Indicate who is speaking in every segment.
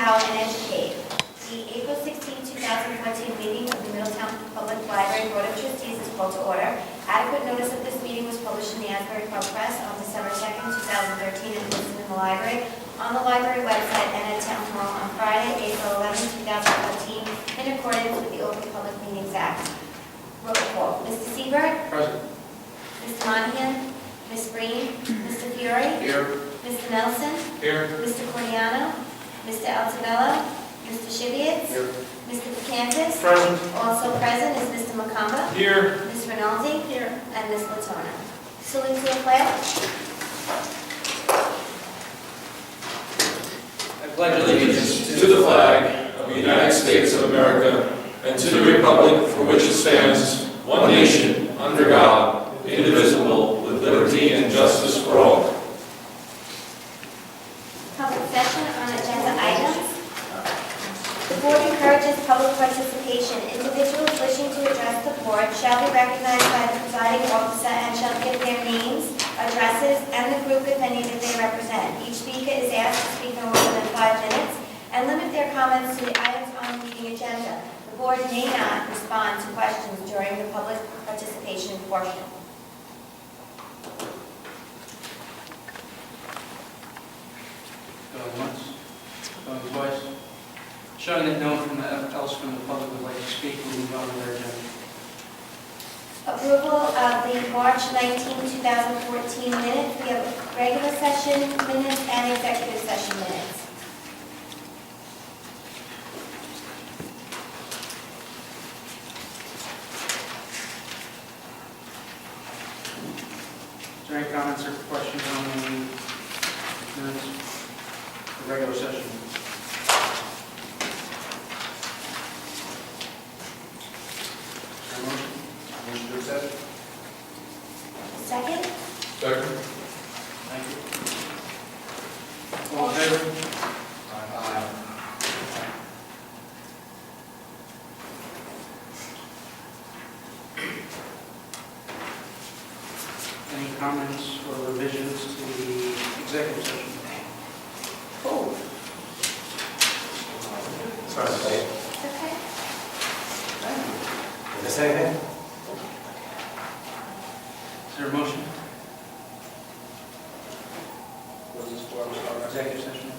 Speaker 1: empower, and educate. The April 16, 2014 meeting of the Middletown Public Library Board of Trustees is called to order. Adequate notice of this meeting was published in the Asbury Park Press on December 2nd, 2013, and posted in the library, on the library website, and at Town Hall on Friday, April 11, 2014, in accordance with the Open Public Meetings Act. Roll call. Mr. Seibert?
Speaker 2: Present.
Speaker 1: Mr. Monahan? Ms. Breen? Mr. Fiore?
Speaker 2: Here.
Speaker 1: Mr. Nelson?
Speaker 2: Here.
Speaker 1: Mr. Coriano? Mr. Altobello? Mr. Shibbietz?
Speaker 2: Here.
Speaker 1: Mr. Picantis?
Speaker 2: Present.
Speaker 1: Also present is Mr. Macomba?
Speaker 2: Here.
Speaker 1: Ms. Rinaldi? Here. And Ms. Latona. Salute to the flag.
Speaker 3: I pledge allegiance to the flag of the United States of America and to the republic for which it stands, one nation, under God, indivisible, with liberty and justice for all.
Speaker 1: Public session on agenda items. The board encourages public participation. Individuals wishing to address the board shall be recognized by the presiding officer and shall give their names, addresses, and the group, if any, that they represent. Each speaker is asked to speak no more than 5 minutes and limit their comments to the items on the meeting agenda. The board may not respond to questions during the public participation portion.
Speaker 4: Going once, going twice. Showing that no one else from the public would like to speak, we'll move on to their agenda.
Speaker 1: Approval of the March 19, 2014 minutes. We have regular session minutes and executive session minutes.
Speaker 4: Is there any comments or questions on the minutes? The regular session. Is there a motion?
Speaker 2: Motion to accept.
Speaker 1: Second?
Speaker 3: Second.
Speaker 4: Thank you. All in favor?
Speaker 2: Aye.
Speaker 4: Any comments or revisions to the executive session?
Speaker 1: Oh,
Speaker 2: Sorry, late.
Speaker 1: okay.
Speaker 2: Did I say anything?
Speaker 4: Is there a motion?
Speaker 2: What is this for?
Speaker 4: Executive session?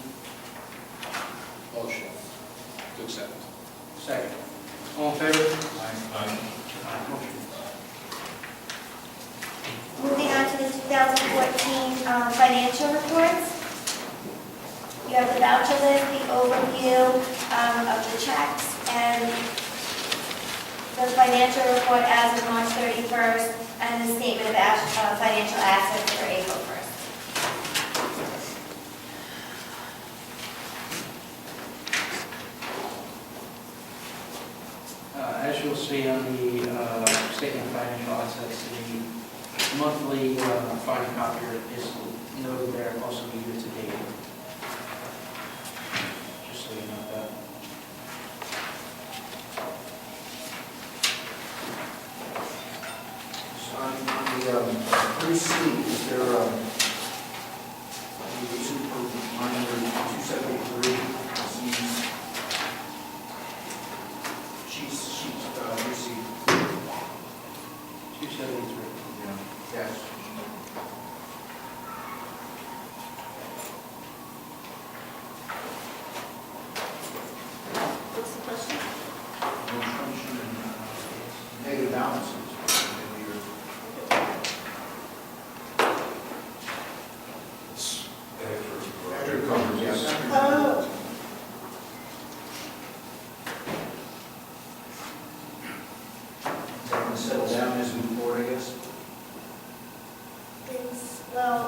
Speaker 2: Motion to accept.
Speaker 4: Second. All in favor?
Speaker 2: Aye.
Speaker 4: Motion.
Speaker 1: Moving on to the 2014 financial reports. You have the voucher list, the overview of the checks, and the financial report as of March 31st, and the statement of financial assets for April 1st.
Speaker 4: As you'll see on the statement of financial assets, the monthly finding copier is noted there, also the year-to-date. Just so you know that.
Speaker 5: On the receipt, is there a receipt for line number 273? Sheet receipt.
Speaker 4: 273.
Speaker 5: Yeah. Yes.
Speaker 1: What's the question?
Speaker 5: No function and negative balances. After it covers, yes.
Speaker 1: Oh.
Speaker 5: Is that going to settle down as we move forward, I guess?
Speaker 6: Things, well,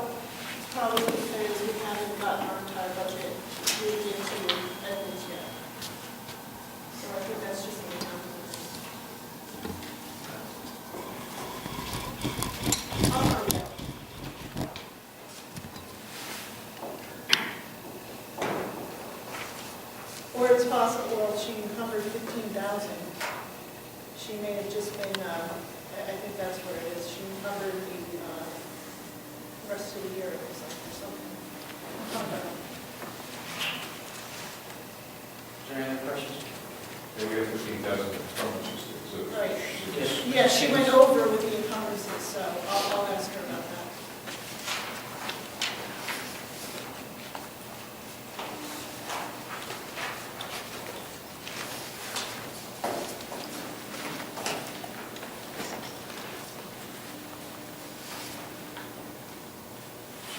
Speaker 6: it's probably because we haven't gotten our entire budget moved into Edmonds yet. So I think that's just an accounting. I'll find out. Or it's possible, well, she encumbered 15,000. She may have just been, I think that's where it is. She encumbered the rest of the year or something.
Speaker 2: So we have 15,000 encumbrances, so.
Speaker 6: Right.
Speaker 4: Yes.
Speaker 6: Yeah, she went over with the encumbrances, so I'll ask her about that.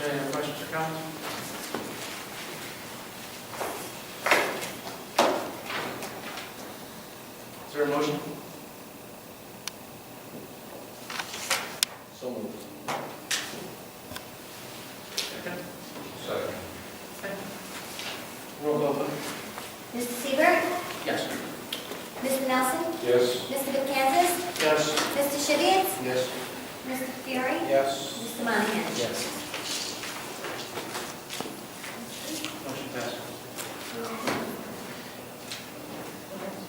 Speaker 4: Any other questions or comments? Is there a motion?
Speaker 5: So moved.
Speaker 4: Second.
Speaker 2: Second.
Speaker 4: Roll call, please.
Speaker 1: Mr. Seaver?
Speaker 4: Yes.
Speaker 1: Mr. Nelson?
Speaker 2: Yes.
Speaker 1: Mr. Kansas?
Speaker 4: Yes.
Speaker 1: Mr. Shivets?
Speaker 5: Yes.
Speaker 1: Mr. Fury?
Speaker 5: Yes.
Speaker 1: Mr. Monahan?
Speaker 5: Yes.
Speaker 4: Motion passes.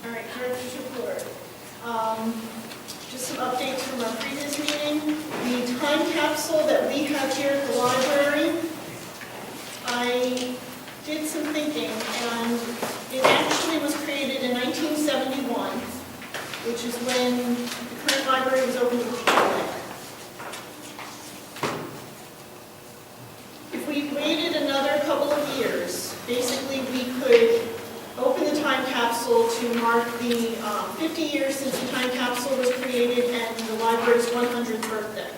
Speaker 6: All right, Director's report. Just some updates from our previous meeting. The time capsule that we have here at the library, I did some thinking, and it actually was created in 1971, which is when the current library was opened to the public. If we waited another couple of years, basically we could open the time capsule to mark the 50 years since the time capsule was created and the library's 100th birthday.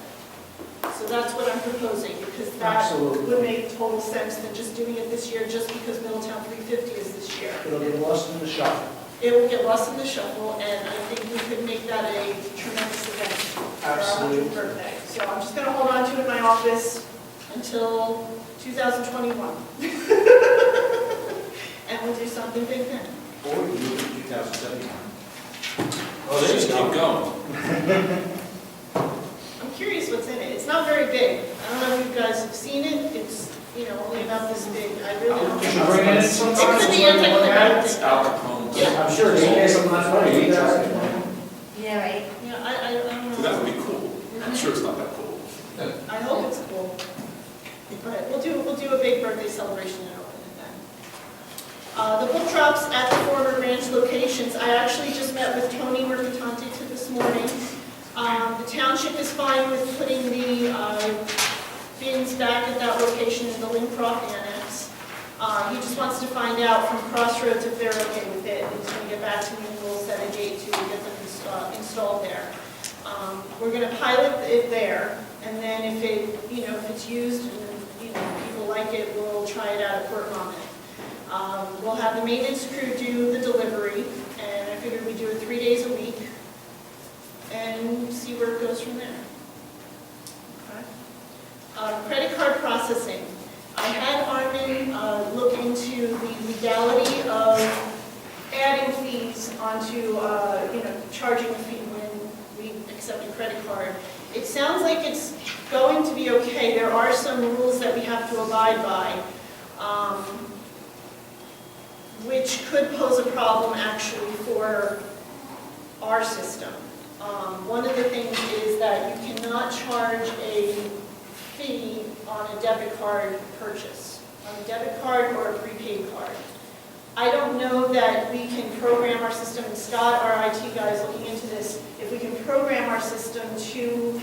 Speaker 6: So that's what I'm proposing, because that
Speaker 5: Absolutely.
Speaker 6: would make total sense than just doing it this year, just because Middletown 350 is this year.
Speaker 5: It'll get lost in the shuffle.
Speaker 6: It will get lost in the shuffle, and I think we could make that a tremendous event for our 100th
Speaker 5: Absolutely.
Speaker 6: birthday. So I'm just going to hold on to it in my office until 2021. And we'll do something big then.
Speaker 5: Or you move to 2071.
Speaker 3: Oh, they just keep going.
Speaker 6: I'm curious what's in it. It's not very big. I don't know if you guys have seen it. It's, only about this big. I really don't
Speaker 5: You
Speaker 6: know.
Speaker 5: should bring it in
Speaker 6: It
Speaker 5: sometime.
Speaker 6: could be anticlimactic.
Speaker 3: Al Capone.
Speaker 6: Yeah.
Speaker 5: I'm sure they get something that's funny.
Speaker 1: Yeah, right.
Speaker 6: Yeah, I don't know.
Speaker 3: So that would be cool. I'm sure it's not that cool.
Speaker 6: I hope it's cool. But we'll do a big birthday celebration and open it then. The book drops at the former ranch locations. I actually just met with Tony Mercatante this morning. The township is fine with putting the bins back at that location in the Lincroft Annex. He just wants to find out from Crossroads if they're okay with it. He's going to get back to me and we'll set a date to get them installed there. We're going to pilot it there, and then if it's used and people like it, we'll try it out at Fort Monmouth. We'll have the maintenance crew do the delivery, and I figured we'd do it 3 days a week and see where it goes from there. Okay. Credit card processing. I had Armin look into the legality of adding fees onto, charging a fee when we accept a credit card. It sounds like it's going to be okay. There are some rules that we have to abide by, which could pose a problem actually for our system. One of the things is that you cannot charge a fee on a debit card purchase, on a debit card or a prepaid card. I don't know that we can program our system, and Scott, our IT guy, is looking into this, if we can program our system to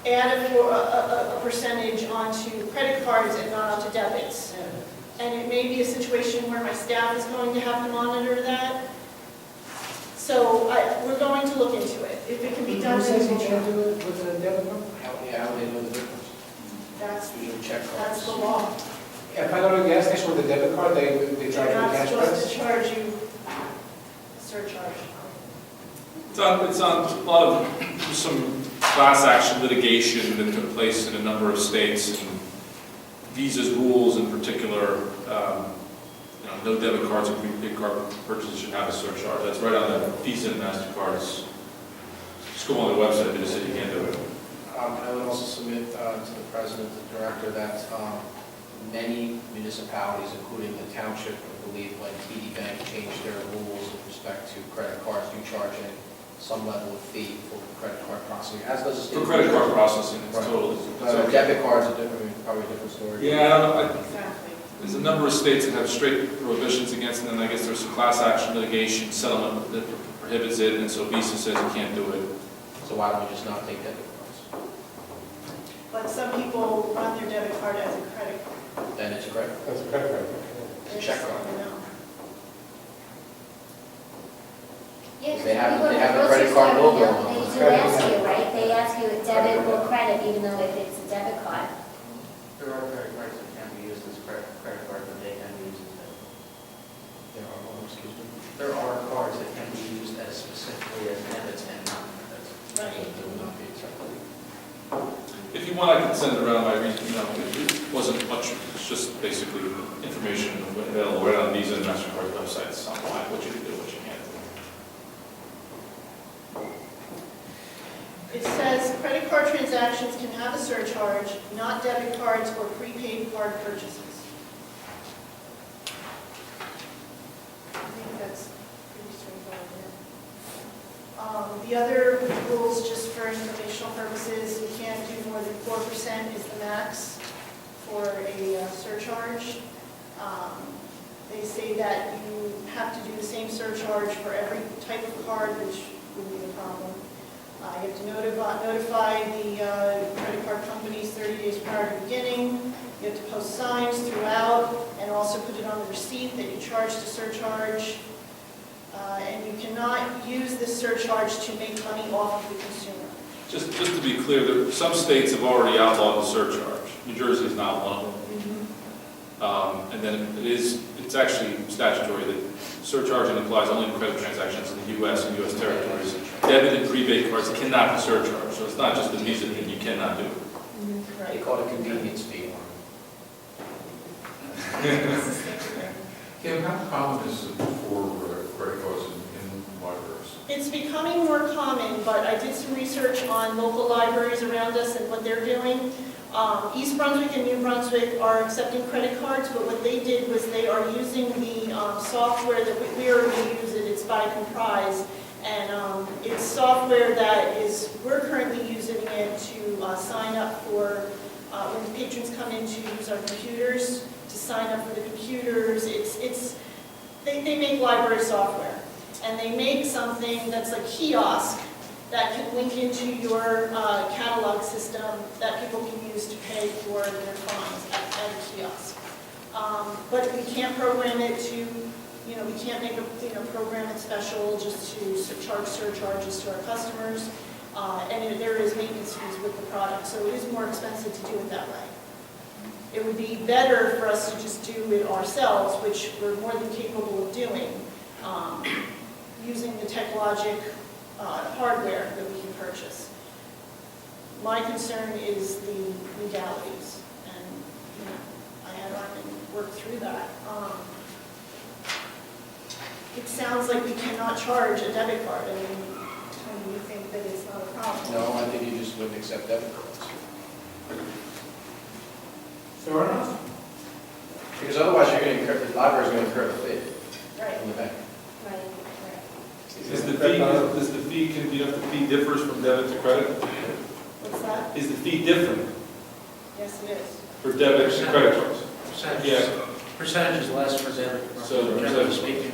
Speaker 6: add a percentage onto credit cards and not onto debits. And it may be a situation where my staff is going to have to monitor that. So we're going to look into it. If it can be done in the future.
Speaker 5: With a debit card?
Speaker 7: How do they know the difference?
Speaker 6: That's,
Speaker 7: Usually check
Speaker 6: that's
Speaker 7: cards.
Speaker 6: the law.
Speaker 5: Yeah, if I go to a gas station with a debit card, they charge
Speaker 6: They're
Speaker 5: me
Speaker 6: not
Speaker 5: cash
Speaker 6: supposed
Speaker 5: price?
Speaker 6: to charge you a surcharge.
Speaker 3: It's on a lot of some class action litigation that took place in a number of states, and Visa's rules in particular, no debit cards or prepaid card purchases should have a surcharge. That's right on the Visa and MasterCards. Just go on the website, they just said you can't do it.
Speaker 7: I would also submit to the president, the director, that many municipalities, including the township, I believe when TD Bank changed their rules with respect to credit cards, do charge some level of fee for credit card processing, as does the state.
Speaker 3: For credit card processing, it's
Speaker 7: Right.
Speaker 3: totally.
Speaker 7: Debit cards are different, probably a different story.
Speaker 3: Yeah, I don't know.
Speaker 6: Exactly.
Speaker 3: There's a number of states that have straight prohibitions against it, and I guess there's some class action litigation settlement that prohibits it, and so Visa says you can't do it.
Speaker 7: So why don't we just not take debit cards?
Speaker 6: But some people run their debit card as a credit card.
Speaker 7: Then it's a credit.
Speaker 2: That's a credit card.
Speaker 7: It's a check card.
Speaker 6: You know.
Speaker 1: Yeah,
Speaker 7: They have-
Speaker 1: people
Speaker 7: they
Speaker 1: at
Speaker 7: have
Speaker 1: the
Speaker 7: a credit
Speaker 1: grocery
Speaker 7: card
Speaker 1: store,
Speaker 7: logo on
Speaker 1: They
Speaker 7: it.
Speaker 1: do ask you, right? They ask you debit or credit, even though if it's a debit card.
Speaker 4: There are credit cards that can be used as credit card, but they can be used as debit.
Speaker 7: Excuse me.
Speaker 4: There are cards that can be used as specifically as debits and not credits.
Speaker 6: Right.
Speaker 7: They will not be accepted.
Speaker 3: If you want, I can send it around my, it wasn't much, it's just basically information available right on Visa and MasterCard websites on why, what you can do, what you can't do.
Speaker 6: It says credit card transactions can have a surcharge, not debit cards or prepaid card purchases. I think that's pretty straightforward. The other rules, just for informational purposes, you can't do more than 4% is the max for a surcharge. They say that you have to do the same surcharge for every type of card, which wouldn't be a problem. You have to notify the credit card companies 30 days prior to beginning. You have to post signs throughout and also put it on the receipt that you charged a surcharge. And you cannot use this surcharge to make money off of the consumer.
Speaker 3: Just to be clear, some states have already outlawed the surcharge. New Jersey is not one of them. And then it's actually statutory that surcharging applies only to credit transactions in the U.S. and U.S. territories. Debit and prepaid cards cannot be surcharged, so it's not just the Visa thing, you cannot do it.
Speaker 7: They
Speaker 6: Right.
Speaker 7: call it a convenience fee.
Speaker 2: Kim, how common is it for credit cards in libraries?
Speaker 6: It's becoming more common, but I did some research on local libraries around us and what they're doing. East Brunswick and New Brunswick are accepting credit cards, but what they did was they are using the software that we already use it. It's by Comprise, and it's software that we're currently using it to sign up for when patrons come in to use our computers, to sign up for the computers. They make library software, and they make something that's a kiosk that can link into your catalog system that people can use to pay for their fines at a kiosk. But we can't program it to, we can't make program it special just to charge surcharges to our customers. And there is maintenance fees with the product, so it is more expensive to do it that way. It would be better for us to just do it ourselves, which we're more than capable of doing, using the TechLogic hardware that we can purchase. My concern is the legalities, and I had Armin work through that. It sounds like we cannot charge a debit card. I mean, Tony, you think that it's not a problem?
Speaker 7: No, I think you just wouldn't accept debit cards.
Speaker 5: Fair enough.
Speaker 7: Because otherwise you're going to incur, the library's going to incur a fee
Speaker 6: Right,
Speaker 7: from the bank.
Speaker 1: Right.
Speaker 3: Is the fee, do you know if the fee differs from debit to credit?
Speaker 6: what's that?
Speaker 3: Is the fee different
Speaker 6: Yes, it is.
Speaker 3: for debit and credit cards?
Speaker 4: Percentage is less for debit.
Speaker 3: So,
Speaker 4: generally speaking.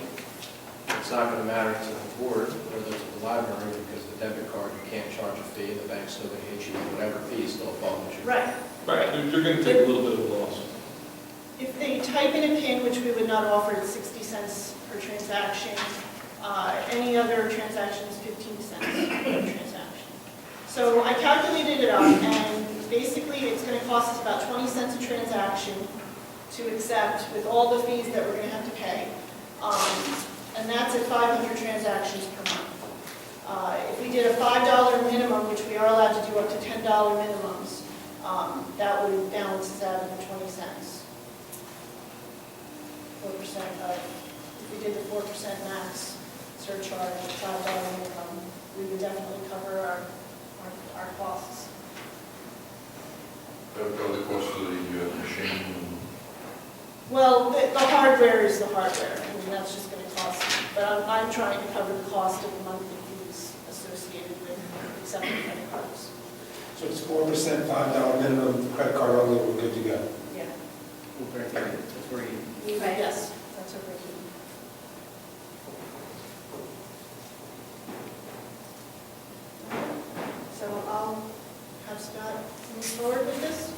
Speaker 7: It's not going to matter to the board or to the library because the debit card, you can't charge a fee and the bank's still going to hit you with whatever fee is still above what you.
Speaker 6: Right.
Speaker 3: Right, you're going to take a little bit of a loss.
Speaker 6: If they type in a PIN, which we would not offer, it's 60 cents per transaction. Any other transaction is 15 cents per transaction. So I calculated it up, and basically it's going to cost us about 20 cents a transaction to accept with all the fees that we're going to have to pay. And that's at 500 transactions per month. If we did a $5 minimum, which we are allowed to do up to $10 minimums, that would balance us out of the 20 cents. 4% of, if we did the 4% max surcharge, $5 minimum, we would definitely cover our costs.
Speaker 2: That would cover the cost of the machine.
Speaker 6: Well, the hardware is the hardware. I mean, that's just going to cost, but I'm trying to cover the cost of the monthly fees associated with accepting credit cards.
Speaker 5: So it's 4%, $5 minimum, credit card only, we're good to go.
Speaker 6: Yeah.
Speaker 4: We'll break it. overheating.
Speaker 1: Right.
Speaker 6: Yes, that's overheating. So I'll have Scott move forward with this.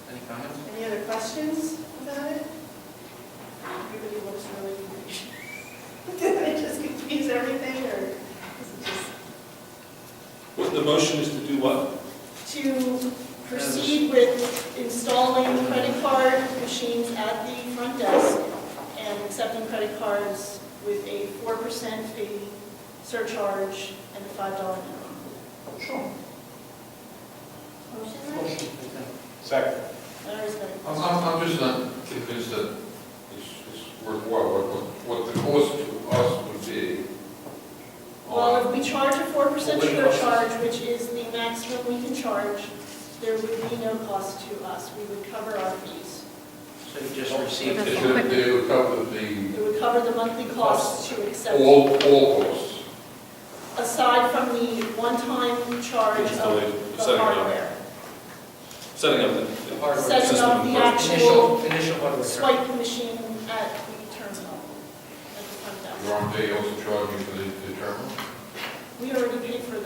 Speaker 4: Any comments?
Speaker 6: Any other questions about it? Everybody looks really, did I just confuse everything, or is it just
Speaker 3: What the motion is to do what?
Speaker 6: to proceed with installing credit card machines at the front desk and accepting credit cards with a 4% fee surcharge and a $5 minimum?
Speaker 5: Sure.
Speaker 1: Motion?
Speaker 5: Motion.
Speaker 2: Second.
Speaker 6: Larry's gonna-
Speaker 2: I'm just not convinced that it's worthwhile, what the cost to us would be.
Speaker 6: Well, if we charge a 4%
Speaker 4: What would it cost us?
Speaker 6: surcharge, which is the maximum we can charge, there would be no cost to us. We would cover our fees.
Speaker 4: So you just received
Speaker 2: It
Speaker 4: it.
Speaker 2: would cover the,
Speaker 6: It would cover the monthly costs to accept,
Speaker 2: all costs.
Speaker 6: aside from the one-time charge of
Speaker 3: Installation,
Speaker 6: the
Speaker 3: setting up.
Speaker 6: hardware.
Speaker 3: Setting up the
Speaker 4: The hardware
Speaker 6: Setting
Speaker 3: system
Speaker 6: up the
Speaker 3: first.
Speaker 6: actual
Speaker 4: Initial hardware.
Speaker 6: swipe machine at the terminal, at the front desk.
Speaker 2: Aren't they also charging for the terminal?
Speaker 6: We already paid for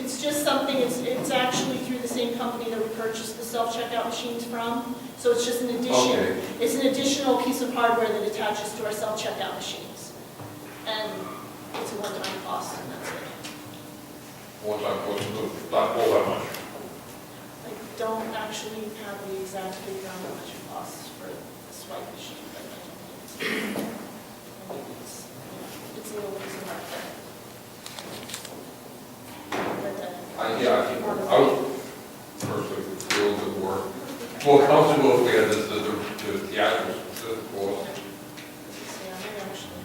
Speaker 6: it's just something, it's actually through the same company that we purchased the self-checkout machines from. So it's just an addition.
Speaker 2: Okay.
Speaker 6: It's an additional piece of hardware that attaches to our self-checkout machines. And it's a one-time cost, and that's it.
Speaker 2: What time cost, not all that much.
Speaker 6: I don't actually have the exact figure on how much it costs for the swipe machine, but I don't think it's a little piece of hardware.
Speaker 2: I think I would personally feel a bit more comfortable if we had the actual cost.
Speaker 6: Yeah, maybe actually.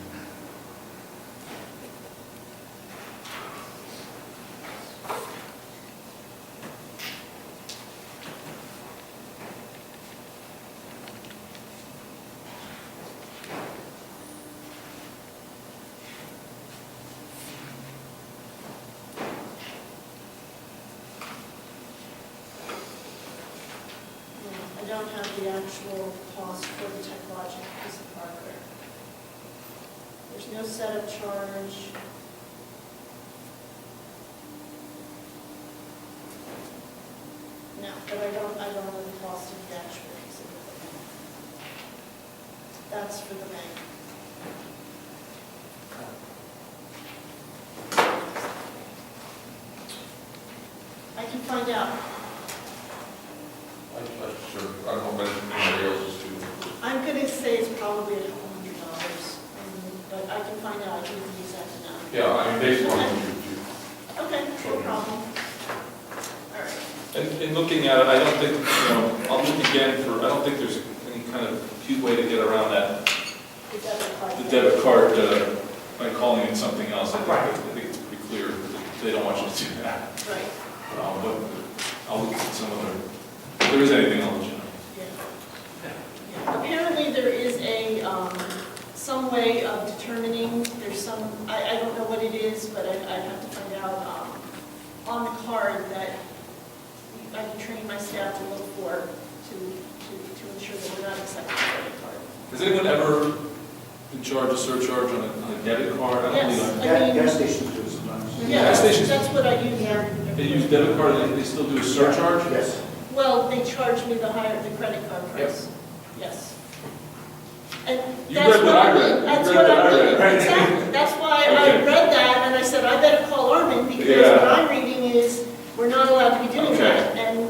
Speaker 6: I don't have the actual cost for the technological piece of hardware. There's no setup charge. No, but I don't know the cost of the actual piece of equipment. That's for the bank. I can find out.
Speaker 2: I don't know if anybody else is too.
Speaker 6: I'm going to say it's probably $100, but I can find out. I can give you the exact amount.
Speaker 2: Yeah, I mean, based on
Speaker 6: Okay, no problem. All right.
Speaker 3: And in looking at it, I don't think, I'll look again for, I don't think there's any kind of cute way to get around that,
Speaker 6: The debit card.
Speaker 3: the debit card, by calling it something else. I think it's pretty clear that they don't want you to do that.
Speaker 6: Right,
Speaker 3: But I'll look at some other, if there is anything, I'll let you know.
Speaker 6: yeah. Apparently, there is some way of determining, there's some, I don't know what it is, but I have to find out on the card that I can train my staff to look for to ensure that we're not accepting a credit card.
Speaker 3: Has anyone ever been charged a surcharge on a debit card? I don't
Speaker 6: Yes.
Speaker 3: believe
Speaker 5: Gas stations do sometimes.
Speaker 6: Yeah,
Speaker 3: Gas stations-
Speaker 6: that's what I use here.
Speaker 3: they use debit card, and they still do a surcharge?
Speaker 5: Yes.
Speaker 6: Well, they charge me the credit card price. Yes. And
Speaker 3: You
Speaker 6: that's
Speaker 3: read what I read. You
Speaker 6: That's
Speaker 3: read
Speaker 6: what
Speaker 3: what I
Speaker 6: I'm
Speaker 3: read,
Speaker 6: reading,
Speaker 3: right?
Speaker 6: exactly. That's why I
Speaker 3: Okay.
Speaker 6: read that, and I said, I better call Armin, because
Speaker 3: Yeah.
Speaker 6: what I'm reading is, we're not allowed to be doing
Speaker 3: Okay.
Speaker 6: that, and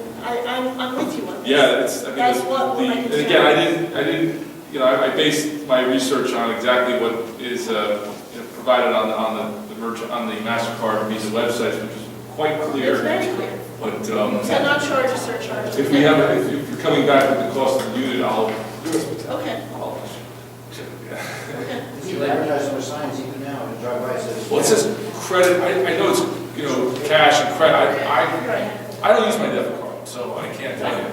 Speaker 6: I'm with you on this.
Speaker 3: Yeah, it's, I mean,
Speaker 6: That's what my
Speaker 3: and
Speaker 6: concern
Speaker 3: again,
Speaker 6: is.
Speaker 3: I didn't, I based my research on exactly what is, provided on the merchant, on the MasterCard Visa websites, which is quite
Speaker 6: It's
Speaker 3: clear.
Speaker 6: very clear.
Speaker 3: But,
Speaker 6: You cannot charge a surcharge.
Speaker 3: if you're coming back with the cost of the unit, I'll,
Speaker 6: Okay,
Speaker 3: yeah.
Speaker 6: okay.
Speaker 5: You advertise on the signs even now, and drive by, it says.
Speaker 3: Well, it says credit, I know it's, cash and credit,
Speaker 6: Right.
Speaker 3: I don't use my debit card, so I can't tell you.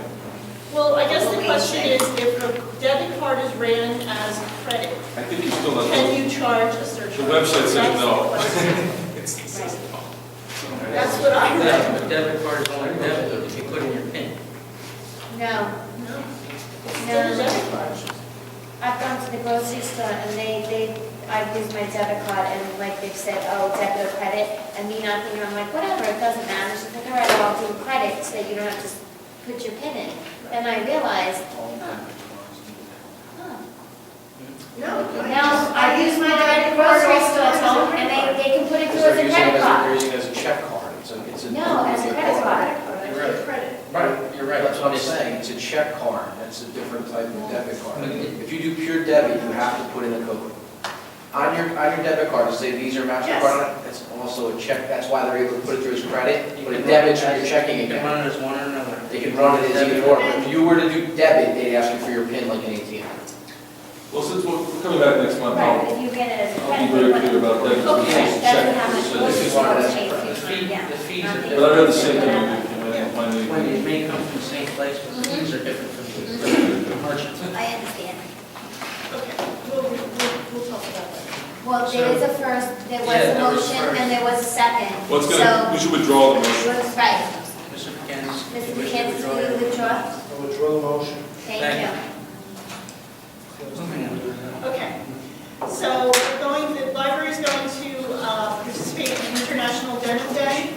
Speaker 6: Well, I guess the question is, if a debit card is ran as credit,
Speaker 3: I think you still not.
Speaker 6: can you charge a surcharge?
Speaker 3: The website says
Speaker 6: That's the
Speaker 3: no.
Speaker 6: question.
Speaker 3: It says no.
Speaker 6: That's what I read.
Speaker 4: No, a debit card is only debit if you put in your PIN.
Speaker 1: No,
Speaker 6: No. It's still a debit card.
Speaker 1: I've gone to the grocery store and I've used my debit card and like they've said, oh, debit or credit, and me not thinking, I'm like, whatever, it doesn't matter. She's like, all right, well, I'll do credit so that you don't have to put your PIN in. Then I realized,
Speaker 6: No.
Speaker 1: now I use my debit grocery store home and they can put it through as a credit
Speaker 7: They're
Speaker 1: card.
Speaker 7: using it as a check card. It's a.
Speaker 1: No, as a credit card.
Speaker 7: You're right.
Speaker 6: Credit.
Speaker 7: Right, you're right, that's what I'm saying, it's a check card, that's a different type of debit card. If you do pure debit, you have to put in a code. On your debit card, to say Visa or MasterCard on it, it's also a check, that's why they're able to put it through as credit, but it debits from your checking
Speaker 4: You can
Speaker 7: account.
Speaker 4: run it as one or another.
Speaker 7: They can run it as either or, but if you were to do debit, they'd ask you for your PIN like an ATM.
Speaker 3: Well, since we're coming back next month,
Speaker 1: Right,
Speaker 3: I'll
Speaker 1: if you get it as a
Speaker 3: I'll be
Speaker 1: credit.
Speaker 3: very clear about that.
Speaker 6: Okay,
Speaker 1: That's how much
Speaker 7: So
Speaker 1: grocery
Speaker 7: this is one of
Speaker 1: stores
Speaker 7: the-
Speaker 1: pay
Speaker 4: The
Speaker 1: for.
Speaker 4: fee,
Speaker 1: Yeah.
Speaker 4: the fees are
Speaker 1: Nothing.
Speaker 3: But I read the
Speaker 4: different.
Speaker 3: same thing you did, and I didn't find
Speaker 4: When
Speaker 3: anything.
Speaker 4: it may come from the same place, but the fees are different from the merchant.
Speaker 1: I understand.
Speaker 6: Okay, we'll talk about that.
Speaker 1: Well, there is a first, there was
Speaker 4: Yeah,
Speaker 1: a
Speaker 4: there was
Speaker 1: motion
Speaker 4: first.
Speaker 1: and there was a second.
Speaker 3: What's gonna, we should withdraw the motion.
Speaker 1: So, right.
Speaker 4: Mr. McKenzie.
Speaker 1: Mr. McKenzie, will you withdraw?
Speaker 5: I withdraw the motion.
Speaker 1: Thank
Speaker 4: Thank
Speaker 1: you.
Speaker 6: Okay, so the library is going to participate in International Dental Day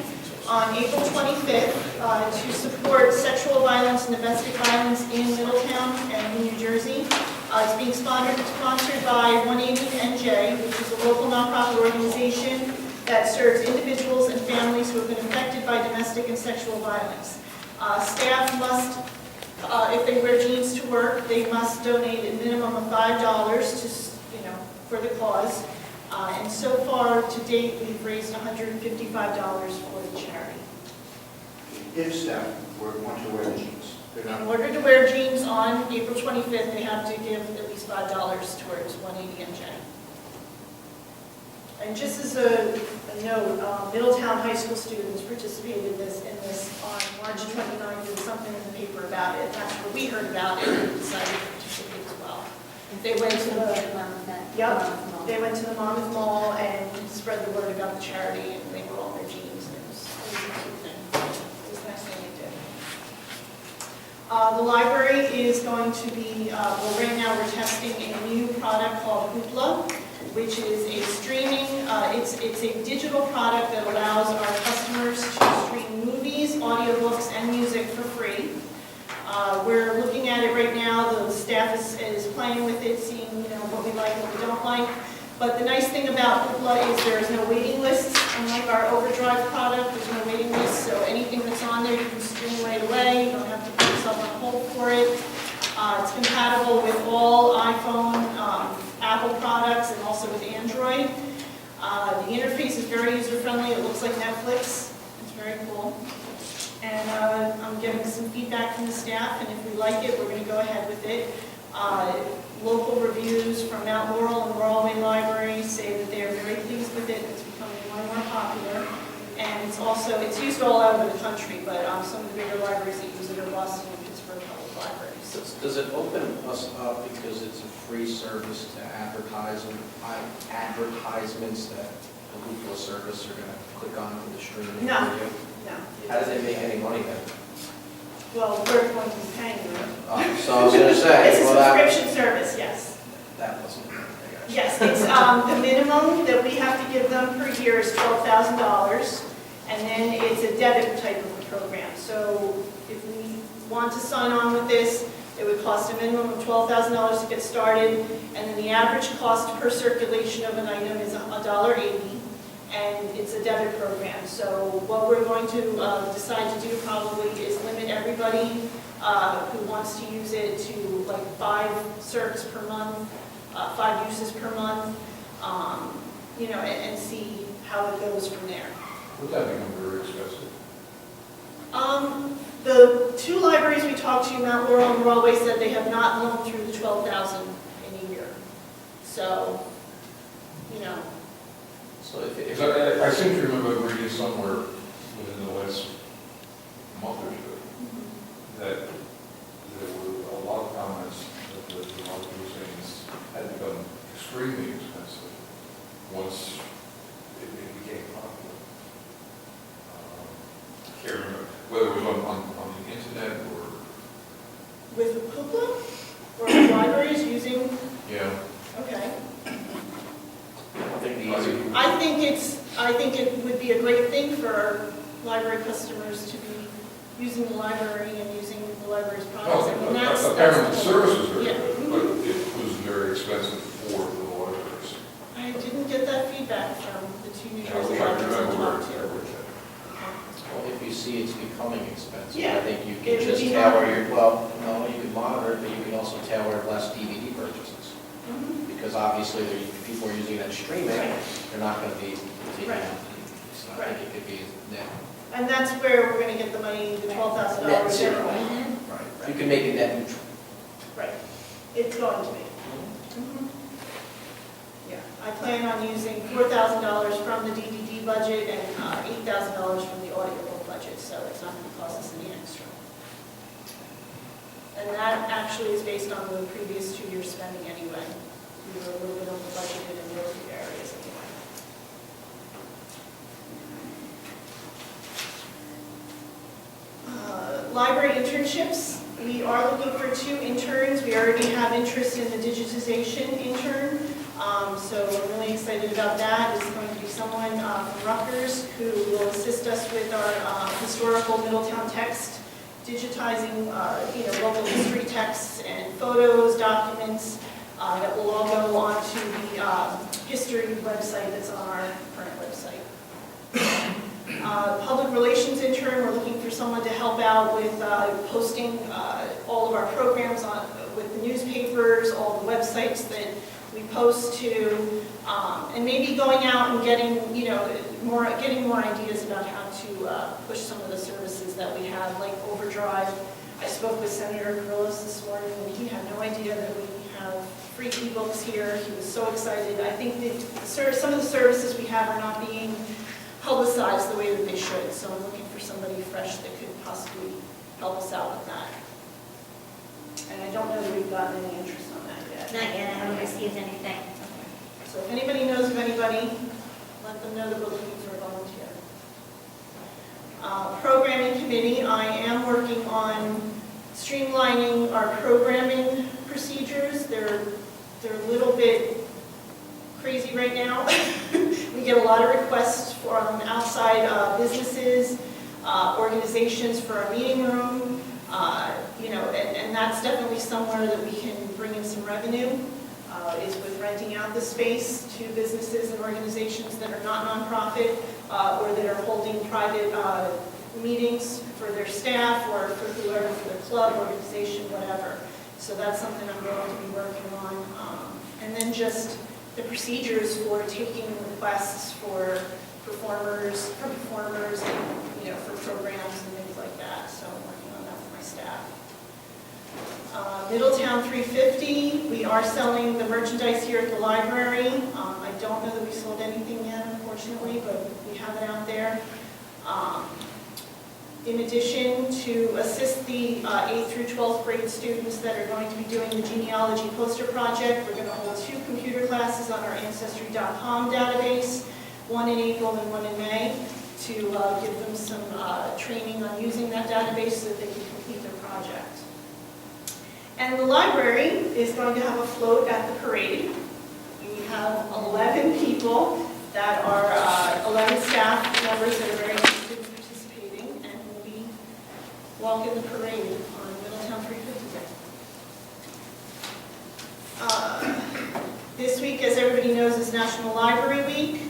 Speaker 6: on April 25th to support sexual violence and domestic violence in Middletown and in New Jersey. It's being sponsored by 180NJ, which is a local nonprofit organization that serves individuals and families who have been affected by domestic and sexual violence. Staff must, if they wear jeans to work, they must donate a minimum of $5 to, for the cause. And so far, to date, we've raised $155 for the charity.
Speaker 5: If staff want to wear jeans, they're
Speaker 6: In
Speaker 5: not.
Speaker 6: order to wear jeans on April 25th, they have to give at least $5 towards 180NJ. And just as a note, Middletown high school students participated in this on March 29th. There was something in the paper about it. That's where we heard about it and decided to participate as well. They went to they went to the Monmouth Mall and spread the word about the charity, and they were all in their jeans. And it was a cute thing. It was a nice thing they did. The library is going to be, well, right now we're testing a new product called Hoopla, which is a streaming, it's a digital product that allows our customers to stream movies, audiobooks, and music for free. We're looking at it right now. The staff is playing with it, seeing what we like, what we don't like. But the nice thing about Hoopla is there is no waiting lists. Unlike our Overdrive product, there's no waiting list, so anything that's on there you can stream right away. You don't have to put yourself on hold for it. It's compatible with all iPhone, Apple products, and also with Android. The interface is very user-friendly. It looks like Netflix. It's very cool. And I'm getting some feedback from the staff, and if we like it, we're going to go ahead with it. Local reviews from Mount Laurel and Royal Library say that they are very pleased with it. It's becoming more and more popular. And it's used all over the country, but some of the bigger libraries that use it are Boston and Pittsburgh Public Libraries.
Speaker 7: Does it open us up because it's a free service to advertisements that the Hoopla service are going to click on for the streaming
Speaker 6: No.
Speaker 7: video?
Speaker 6: No.
Speaker 7: How do they make any money then?
Speaker 6: Well, we're going to be paying them.
Speaker 7: So I was going to say,
Speaker 6: It's a
Speaker 7: well,
Speaker 6: subscription service, yes.
Speaker 7: that wasn't.
Speaker 6: Yes, it's, the minimum that we have to give them per year is $12,000, and then it's a debit type of a program. So if we want to sign on with this, it would cost a minimum of $12,000 to get started, and then the average cost per circulation of an item is $1.80, and it's a debit program. So what we're going to decide to do probably is limit everybody who wants to use it to like 5 circs per month, 5 uses per month, and see how it goes from there.
Speaker 2: Would that become very expensive?
Speaker 6: The 2 libraries we talked to, Mount Laurel and Royal, said they have not blown through the $12,000 in a year. So,
Speaker 7: So if
Speaker 2: Because I seem to remember reading somewhere within the last month or two that there were a lot of comments that the market was saying this had become extremely expensive once it became popular. Whether it was on the internet or,
Speaker 6: With the Pupla or the libraries using,
Speaker 2: yeah.
Speaker 6: okay.
Speaker 7: I think
Speaker 6: I think it would be a great thing for our library customers to be using the library and using the library's products. I mean, that's
Speaker 2: Apparently the
Speaker 6: the-
Speaker 2: service was very
Speaker 6: Yeah.
Speaker 2: good, but it was very expensive for the libraries.
Speaker 6: I didn't get that feedback from the two New
Speaker 2: I
Speaker 6: Jersey
Speaker 2: wish I
Speaker 6: libraries I
Speaker 2: remember
Speaker 6: talked
Speaker 2: where
Speaker 6: to.
Speaker 2: it was.
Speaker 7: Well, if you see it's becoming expensive,
Speaker 6: Yeah.
Speaker 7: I think you
Speaker 6: It
Speaker 7: can
Speaker 6: would
Speaker 7: just
Speaker 6: be
Speaker 7: tailor
Speaker 6: monitored.
Speaker 7: no, you can monitor it, but you can also tailor less DVD purchases.
Speaker 6: Mhm.
Speaker 7: Because obviously, people are using that streaming,
Speaker 6: Right.
Speaker 7: they're not going to be taking
Speaker 6: Right.
Speaker 7: out DVD. So I think it could be net.
Speaker 6: And that's where we're going to get the money, the $12,000
Speaker 7: Net zero.
Speaker 6: anyway.
Speaker 7: Right. You can make it net neutral.
Speaker 6: Right, it's going to be. Yeah, I plan on using $4,000 from the DVD budget and $8,000 from the audiobook budget, so it's not going to cost us any extra. And that actually is based on the previous 2 years' spending anyway. We were a little bit over budgeted in those areas anyway. Library internships. We are looking for 2 interns. We already have interest in the digitization intern, so we're really excited about that. It's going to be someone from Rutgers who will assist us with our historical Middletown text, digitizing local history texts and photos, documents that will all go onto the history website that's on our current website. Public relations intern, we're looking for someone to help out with posting all of our programs with the newspapers, all the websites that we post to, and maybe going out and getting more ideas about how to push some of the services that we have, like Overdrive. I spoke with Senator Carrillos this morning, and he had no idea that we have free ebooks here. He was so excited. I think that some of the services we have are not being publicized the way that they should, so I'm looking for somebody fresh that could possibly help us out with that. And I don't know that we've gotten any interest on that yet.
Speaker 1: Not yet, I haven't received anything.
Speaker 6: So if anybody knows of anybody, let them know that we're looking for a volunteer. Programming committee, I am working on streamlining our programming procedures. They're a little bit crazy right now. We get a lot of requests from outside businesses, organizations for our meeting room, and that's definitely somewhere that we can bring in some revenue, is with renting out the space to businesses and organizations that are not nonprofit, or that are holding private meetings for their staff or for whoever, for their club, organization, whatever. So that's something I'm going to be working on. And then just the procedures for taking requests for performers and, for programs and things like that. So I'm working on that for my staff. Middletown 350, we are selling the merchandise here at the library. I don't know that we sold anything yet, unfortunately, but we have it out there. In addition, to assist the 8th through 12th grade students that are going to be doing the genealogy poster project, we're going to hold 2 computer classes on our Ancestry.com database, one in April and one in May, to give them some training on using that database so that they can complete their project. And the library is going to have a float at the parade. We have 11 people that are 11 staff members that are very interested in participating and will be walking the parade on Middletown 350 Day. This week, as everybody knows, is National Library Week.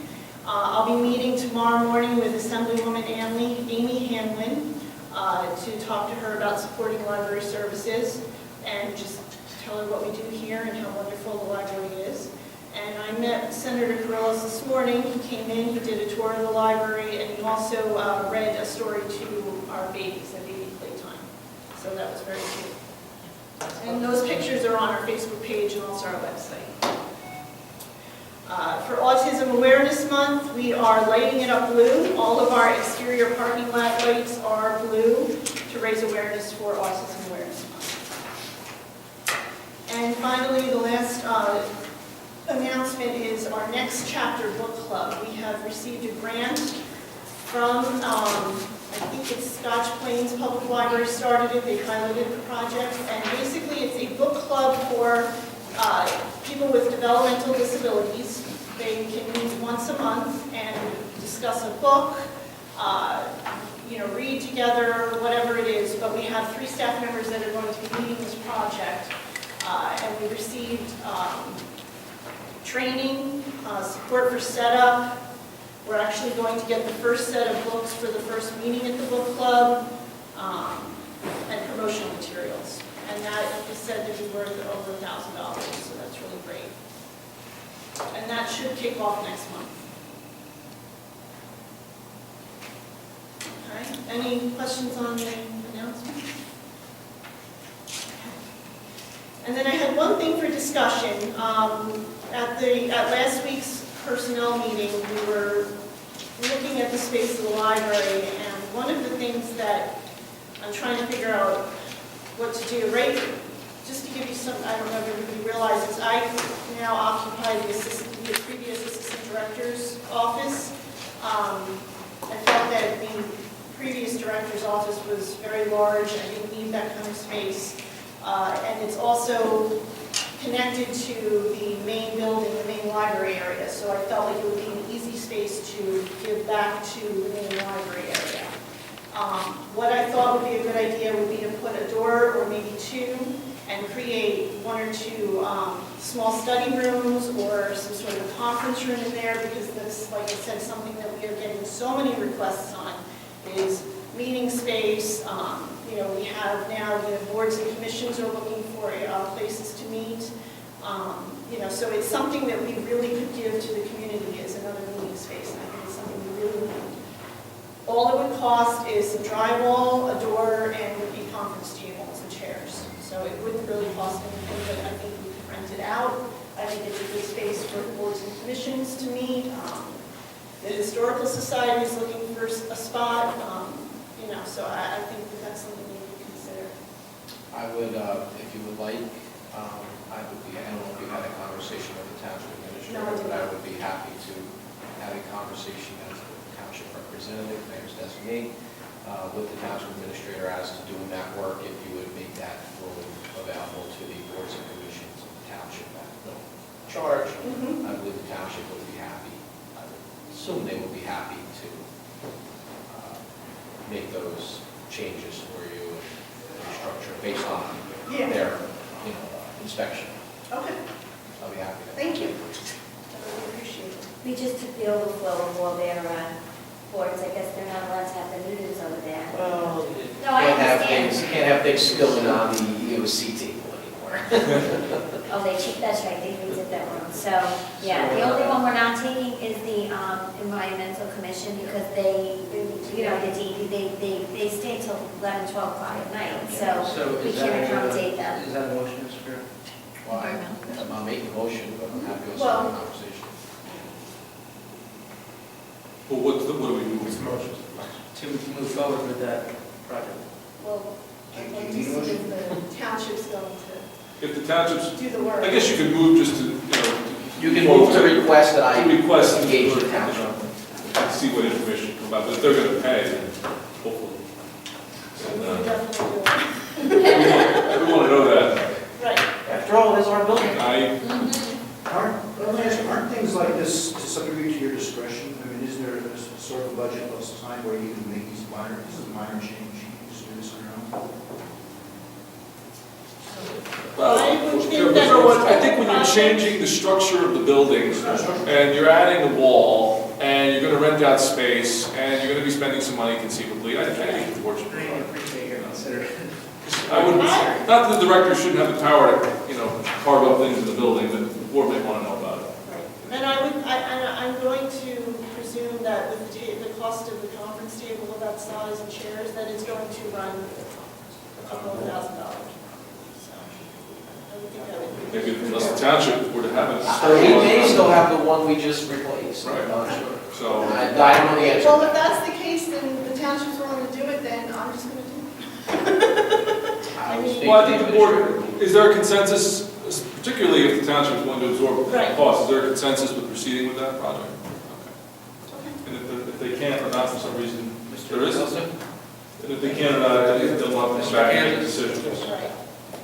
Speaker 6: I'll be meeting tomorrow morning with Assemblywoman Amy Hanlon to talk to her about supporting library services and just tell her what we do here and how wonderful the library is. And I met Senator Carrillos this morning. He came in, he did a tour of the library, and he also read a story to our babies at baby playtime. So that was very cute. And those pictures are on our Facebook page and also our website. For Autism Awareness Month, we are lighting it up blue. All of our exterior parking lot lights are blue to raise awareness for Autism Awareness Month. And finally, the last announcement is our next chapter book club. We have received a grant from I think it's Scotch Plains Public Library started it, they piloted the project, and basically it's a book club for people with developmental disabilities. They can meet once a month and discuss a book, read together, whatever it is, but we have 3 staff members that are going to be leading this project, and we received training, support for setup. We're actually going to get the first set of books for the first meeting at the book club, and promotional materials. And that is said to be worth over $1,000, so that's really great. And that should kick off next month. Okay, any questions on the announcement? And then I had one thing for discussion. At last week's personnel meeting, we were looking at the space of the library, and one of the things that I'm trying to figure out what to do, right? Just to give you some, I don't know if everybody realizes, I now occupy the previous assistant director's office. I felt that the previous director's office was very large. I didn't need that kind of space. And it's also connected to the main building, the main library area. So I felt like it would be an easy space to give back to the main library area. What I thought would be a good idea would be to put a door or maybe 2 and create 1 or 2 small study rooms or some sort of conference room in there, because that's, like I said, something that we are getting so many requests on is meeting space. We have now, boards and commissions are looking for places to meet. So it's something that we really could give to the community as another meeting space. And I think it's something we really need. All it would cost is some drywall, a door, and would be conference tables and chairs. So it wouldn't really cost anything, but I think we could rent it out. I think it's a good space for boards and commissions to meet. The Historical Society is looking for a spot. So I think that's something we could consider.
Speaker 7: I would, if you would like, I don't know if you had a conversation with the township administrator, but I would be happy to have a conversation as the township representative, mayor's designate, with the township administrator as to doing that work, if you would make that room available to the boards and commissions of the township at no charge. I believe the township would be happy. I would assume they would be happy to make those changes for you and structure based on their inspection.
Speaker 6: Okay.
Speaker 7: I'll be happy to.
Speaker 6: Thank you. I really appreciate it.
Speaker 1: We just took the overflow of all their boards. I guess they're not allowed to have the noodles over there.
Speaker 7: Well,
Speaker 1: No, I understand.
Speaker 7: can't have things spilling on the EOC table anymore.
Speaker 1: Oh, that's right, they redid that room. So, yeah, the only one we're not taking is the Environmental Commission, because they, the DEP, they stay till 11, 12 o'clock at night, so we
Speaker 4: is
Speaker 1: can't
Speaker 4: that
Speaker 1: accommodate them.
Speaker 4: Is that a motion, Mr. Chair?
Speaker 7: Well, I'm making a motion, but I'm happy with
Speaker 6: Well-
Speaker 7: some conversation.
Speaker 3: Well, what do we do?
Speaker 4: To move forward with that project.
Speaker 6: Well, I'd like to see if the township's going to
Speaker 3: If the townships,
Speaker 6: do the work.
Speaker 3: I guess you could move just to,
Speaker 7: You can move to request that I
Speaker 3: to request
Speaker 7: engage the township.
Speaker 3: see what information come out, but if they're going to pay, then hopefully.
Speaker 6: So we
Speaker 3: And,
Speaker 6: would definitely do it.
Speaker 3: we want to know that.
Speaker 6: Right.
Speaker 7: After all, it's our building.
Speaker 5: Aren't things like this to some degree to your discretion? I mean, is there a sort of budget plus time where you can make these this is a minor change, you can just do this on your own?
Speaker 3: Well,
Speaker 6: I would think
Speaker 3: you
Speaker 6: that-
Speaker 3: know what, I think when you're changing the structure of the building, and you're adding a wall, and you're going to rent out space, and you're going to be spending some money conceivably, I think it's fortunate.
Speaker 4: I appreciate your consideration.
Speaker 3: I would, not that the director shouldn't have the power to, carve up things in the building, but the board may want to know about it.
Speaker 6: And I'm going to presume that with the cost of the conference table of that size and chairs, that it's going to run a couple of $1,000. So I would think that would be.
Speaker 3: Maybe unless the township were to have it.
Speaker 7: We may still have the one we just replaced.
Speaker 3: Right.
Speaker 7: I'm not sure.
Speaker 3: So,
Speaker 7: I don't know the answer.
Speaker 6: Well, if that's the case, then the township's willing to do it, then I'm just going to do it.
Speaker 7: I will speak
Speaker 3: well, I
Speaker 7: to
Speaker 3: think
Speaker 7: the
Speaker 3: the board,
Speaker 7: administrator.
Speaker 3: is there a consensus, particularly if the township is willing to absorb the
Speaker 6: Right.
Speaker 3: cost, is there a consensus with proceeding with that project? Okay.
Speaker 6: Okay.
Speaker 3: And if they can't or not for some reason,
Speaker 4: Mr.
Speaker 3: There is?
Speaker 7: Nelson?
Speaker 3: And if they can't, they'll have to back and make decisions.
Speaker 6: Right.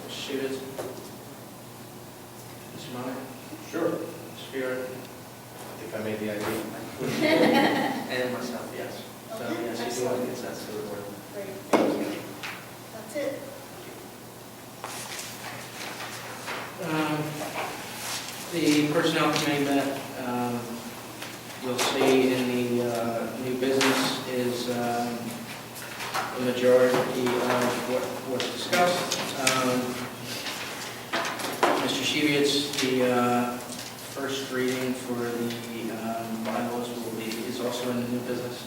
Speaker 4: Mr. Stevens? Mr. Meyer?
Speaker 7: Sure.
Speaker 4: Mr. Fiore?
Speaker 7: I think I made the idea.
Speaker 4: And myself, yes. So,
Speaker 6: Okay,
Speaker 4: yes, you do have
Speaker 6: excellent.
Speaker 4: consensus of the board.
Speaker 6: Great, thank you. That's it.
Speaker 4: The personnel committee met, you'll see in the new business is the majority of what was discussed. Mr. Shevitz, the first reading for the bylaws is also in the new business.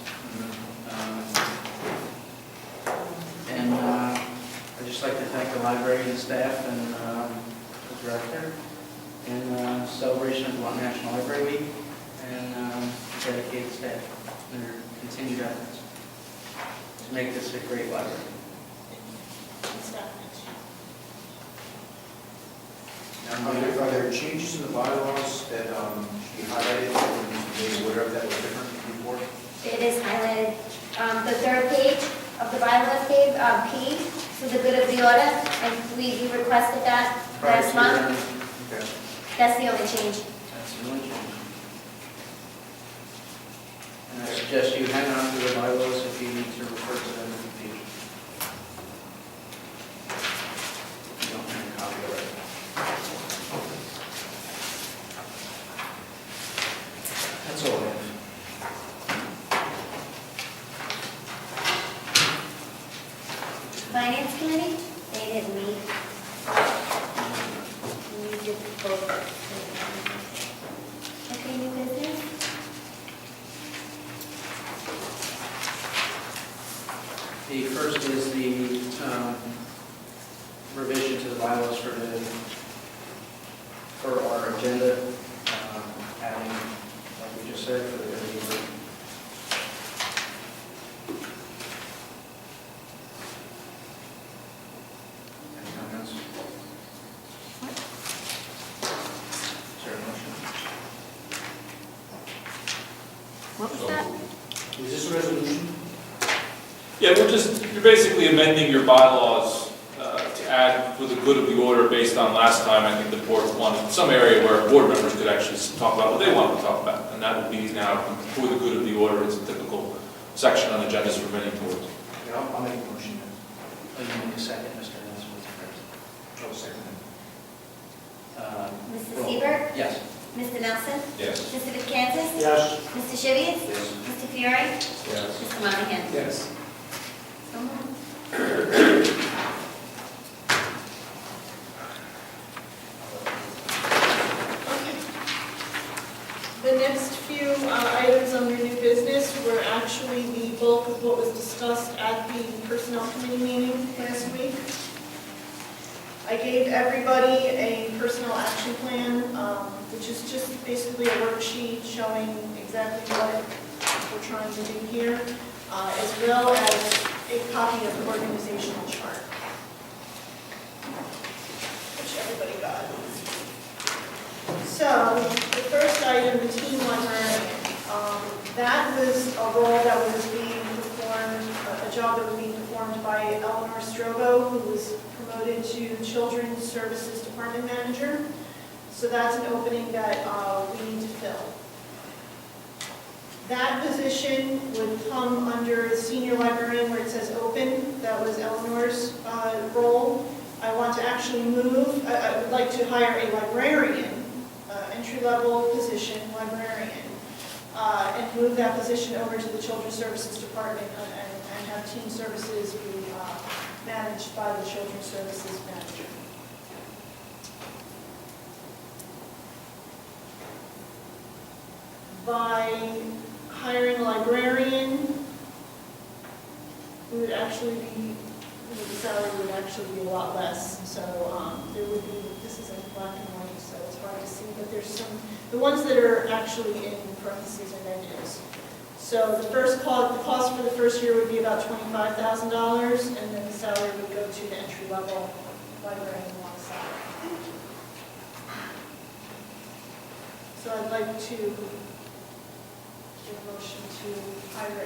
Speaker 4: And I'd just like to thank the library and staff and the director, and celebration of Vermont National Library Week, and dedicated staff and their continued efforts to make this a great library.
Speaker 5: Are there changes in the bylaws that should be highlighted, or maybe whatever that was different before?
Speaker 1: It is highlighted, the third page of the bylaws, Dave, P, for the good of the order, and we requested that last month.
Speaker 5: Okay.
Speaker 1: That's the only change.
Speaker 4: That's the only change. And I suggest you hang on to the bylaws if you need to refer to them in the future. If you don't have a copy already. That's all I have.
Speaker 1: Finance committee, they didn't meet. We did both. Okay, new business?
Speaker 4: The first is the revision to the bylaws for our agenda, adding, like we just said, for the good of the order. Any comments? Is there a motion?
Speaker 1: What was that?
Speaker 5: Is this a resolution?
Speaker 3: Yeah, you're basically amending your bylaws to add for the good of the order based on last time, I think the board wanted some area where board members could actually talk about what they wanted to talk about. And that would be now for the good of the order. It's a typical section on agendas for many boards.
Speaker 5: Yeah, I'll make a motion then.
Speaker 4: Oh, you need a second, Mr. Nelson was the first.
Speaker 5: I'll second it.
Speaker 1: Mr.
Speaker 4: Roll.
Speaker 1: Seaver?
Speaker 4: Yes.
Speaker 1: Mr. Nelson?
Speaker 3: Yes.
Speaker 1: Mr. Vitcantis?
Speaker 5: Yes.
Speaker 1: Mr. Shivitz?
Speaker 5: Yes.
Speaker 1: Mr. Fiore?
Speaker 3: Yes.
Speaker 1: Mr. Monahan?
Speaker 5: Yes.
Speaker 1: So moved.
Speaker 6: Okay. The next few items under new business were actually the bulk of what was discussed at the personnel committee meeting last week. I gave everybody a personnel action plan, which is just basically a worksheet showing exactly what we're trying to do here, as well as a copy of the organizational chart, which everybody got. So, the first item, the teen librarian, that was a role that was being performed, a job that was being performed by Eleanor Strobo, who was promoted to Children's Services Department Manager. So that's an opening that we need to fill. That position would come under the senior librarian where it says open. That was Eleanor's role. I want to actually move, I would like to hire a librarian, entry-level position, librarian, and move that position over to the Children's Services Department and have teen services be managed by the Children's Services Manager. By hiring a librarian, we would actually be, the salary would actually be a lot less. So there would be, this is in black and white, so it's hard to see, but there's some, the ones that are actually in parentheses are negatives. So the cost for the first year would be about $25,000, and then the salary would go to the entry-level librarian salary. So I'd like to give a motion to hire a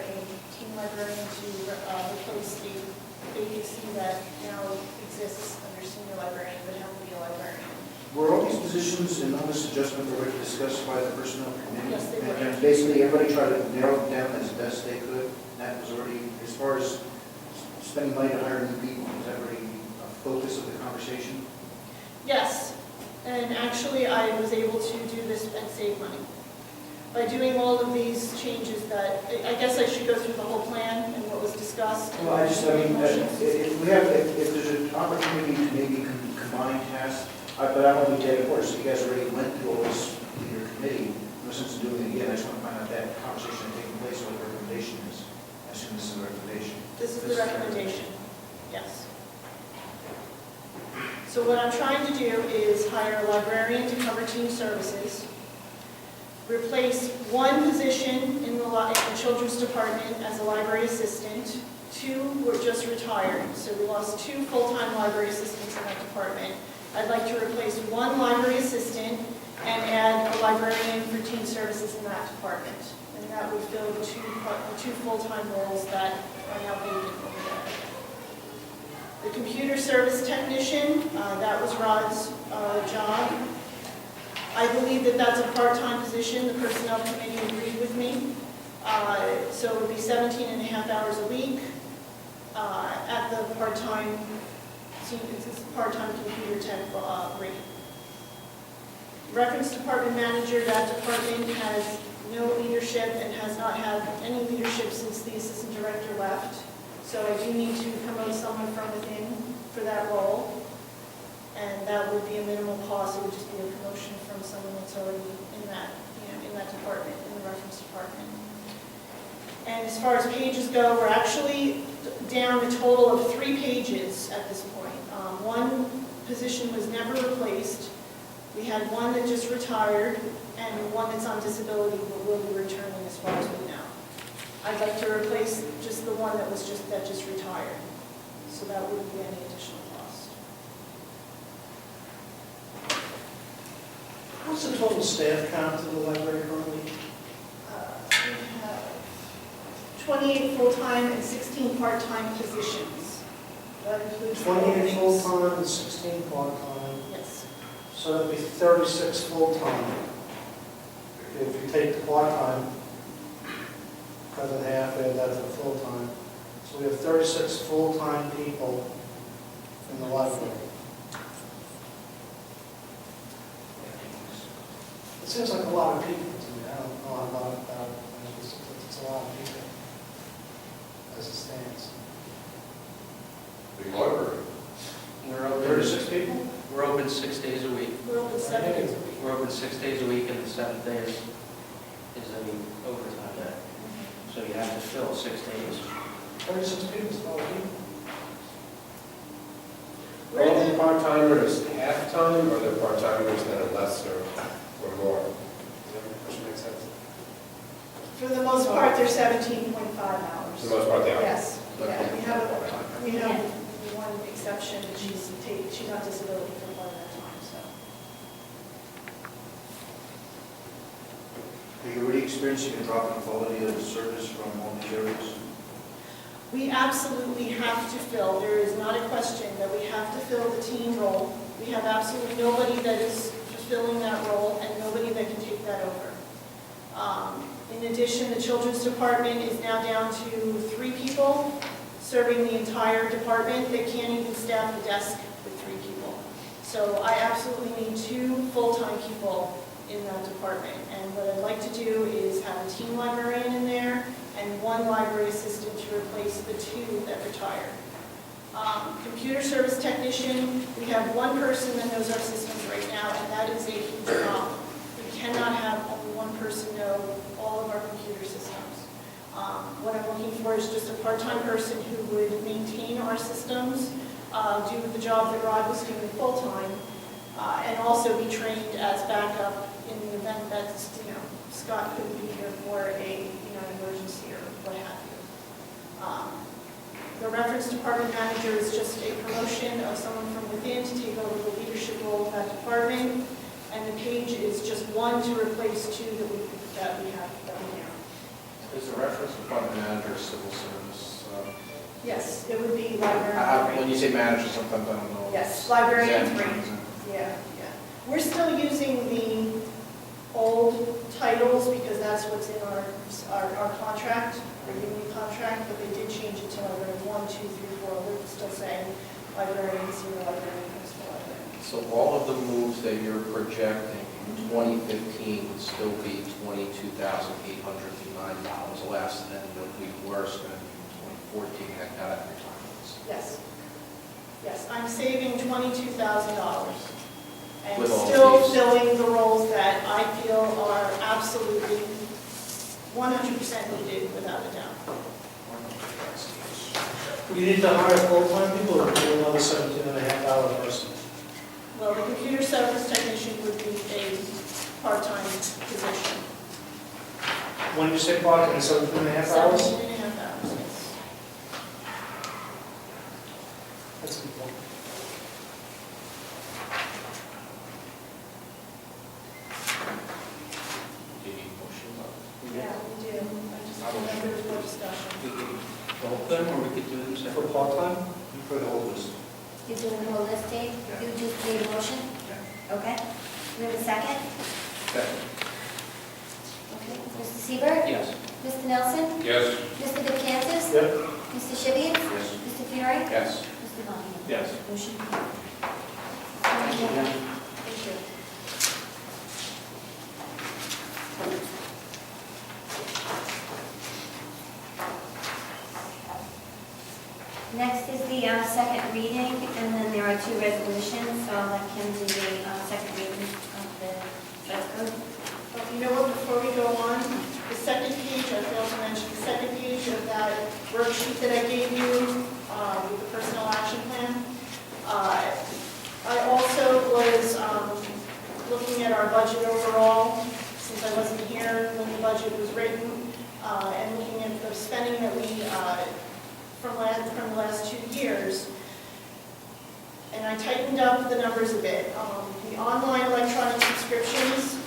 Speaker 6: teen librarian to replace the vacancy that now exists under senior librarian, but have to be a librarian.
Speaker 5: Were all these positions and all this adjustment already discussed by the personnel committee?
Speaker 6: Yes, they were.
Speaker 5: And basically, everybody tried to narrow it down as best they could. That was already, as far as spending money to hire new people, was that already a focus of the conversation?
Speaker 6: Yes, and actually I was able to do this and save money. By doing all of these changes that, I guess I should go through the whole plan and what was discussed.
Speaker 5: Well, if we have, if there's an opportunity to maybe combine tasks, but I don't want to be dead horse, you guys already went through all this in your committee, no sense in doing it again, I just want to find out that conversation taking place, what the recommendation is. I assume this is the recommendation.
Speaker 6: This is the recommendation, yes. So what I'm trying to do is hire a librarian to cover team services, replace one position in the children's department as a library assistant. 2 were just retired, so we lost 2 full-time library assistants in that department. I'd like to replace 1 library assistant and add a librarian for teen services in that department. And that would fill the 2 full-time roles that are now vacant over there. The computer service technician, that was Rod's job. I believe that that's a part-time position. The personnel committee agreed with me. So it would be 17 and a half hours a week at the part-time computer tech rate. Reference department manager, that department has no leadership and has not had any leadership since the assistant director left. So I do need to promote someone from within for that role. And that would be a minimal cost. It would just be a promotion from someone that's already in that, in that department, in the reference department. And as far as pages go, we're actually down a total of 3 pages at this point. 1 position was never replaced. We had 1 that just retired and 1 that's on disability but will be returning as far as we know. I'd like to replace just the 1 that just retired. So that wouldn't be any additional cost.
Speaker 8: What's the total staff count to the library currently?
Speaker 6: We have 28 full-time and 16 part-time positions. That includes
Speaker 8: 28
Speaker 6: the
Speaker 8: full-time and 16 part-time,
Speaker 6: Yes.
Speaker 8: so that'd be 36 full-time. If you take the part-time, cut it in half, add that to the full-time. So we have 36 full-time people in the library. It seems like a lot of people to me. I don't know a lot about it, but it's a lot of people as it stands.
Speaker 2: Big library.
Speaker 4: We're open,
Speaker 5: 36 people?
Speaker 4: we're open 6 days a week.
Speaker 6: We're open 7 days a week.
Speaker 4: We're open 6 days a week, and the 7th day is a overtime day. So you have to fill 6 days.
Speaker 8: 36 people is a lot of people.
Speaker 6: We're
Speaker 9: All
Speaker 6: the-
Speaker 9: the part-timers half-time, or the part-timers that are less or more? Does that question make sense?
Speaker 6: For the most part, they're 17.5 hours.
Speaker 9: For the most part, they are.
Speaker 6: Yes,
Speaker 9: But-
Speaker 6: yeah, we have 1 exception, that she's on disability for part of that time, so.
Speaker 5: Are you already experiencing a drop in quality of service from all these areas?
Speaker 6: We absolutely have to fill, there is not a question that we have to fill the team role. We have absolutely nobody that is fulfilling that role and nobody that can take that over. In addition, the children's department is now down to 3 people serving the entire department. They can't even staff the desk with 3 people. So I absolutely need 2 full-time people in that department. And what I'd like to do is have a team librarian in there and 1 library assistant to replace the 2 that retired. Computer service technician, we have 1 person that knows our systems right now, and that is a huge problem. We cannot have only 1 person know all of our computer systems. What I'm looking for is just a part-time person who would maintain our systems, do the job that Rod was doing full-time, and also be trained as backup in the event that, Scott couldn't be here for an emergency or what have you. The reference department manager is just a promotion of someone from within to take over the leadership role of that department, and the page is just 1 to replace 2 that we have.
Speaker 7: Is the the reference department manager, civil service.
Speaker 6: Yes, it would be librarian
Speaker 7: When you say manager, sometimes I don't know.
Speaker 6: Yes, librarian
Speaker 7: Exempt,
Speaker 6: three.
Speaker 7: exempt.
Speaker 6: Yeah, yeah. We're still using the old titles because that's what's in our contract, our union contract, but they did change it to librarian 1, 2, 3, 4. We're still saying librarian, senior librarian, principal librarian.
Speaker 7: So all of the moves that you're projecting in 2015 would still be $22,809 less than what we were spending in 2014 at retirements.
Speaker 6: Yes. Yes, I'm saving $22,000 and
Speaker 7: With all
Speaker 6: still
Speaker 7: these.
Speaker 6: filling the roles that I feel are absolutely 100% needed without a doubt.
Speaker 8: You need to hire full-time people or do another 17.5-hour person?
Speaker 6: Well, the computer service technician would be a part-time position.
Speaker 8: When you say part-time, 17.5 hours?
Speaker 6: 17.5 hours, yes.
Speaker 8: That's a good point.
Speaker 7: Do you need motion?
Speaker 6: Yeah, we do. I just remember there was more discussion.
Speaker 4: We could vote them, or we could do them
Speaker 8: For
Speaker 4: separately.
Speaker 8: part-time? For the whole list.
Speaker 1: You're doing the whole list, Dave? You just made a motion? Okay. We have a second?
Speaker 7: Second.
Speaker 1: Okay. Mr. Seaver?
Speaker 4: Yes.
Speaker 1: Mr. Nelson?
Speaker 2: Yes.
Speaker 1: Mr. DeCantis?
Speaker 8: Yep.
Speaker 1: Mr. Shibby?
Speaker 7: Yes.
Speaker 1: Mr. Fiore?
Speaker 7: Yes.
Speaker 1: Mr. Monahan?
Speaker 4: Yes.
Speaker 1: Motion
Speaker 6: Thank
Speaker 1: carries.
Speaker 6: you.
Speaker 1: Next is the second reading, and then there are two resolutions, so I'll let Kim do the second reading of the dress code.
Speaker 6: But you know what, before we go on, the second page, I failed to mention, the second page of that worksheet that I gave you with the personal action plan. I also was looking at our budget overall, since I wasn't here when the budget was written, and looking at the spending that we, from the last 2 years. And I tightened up the numbers a bit. The online electronic subscriptions,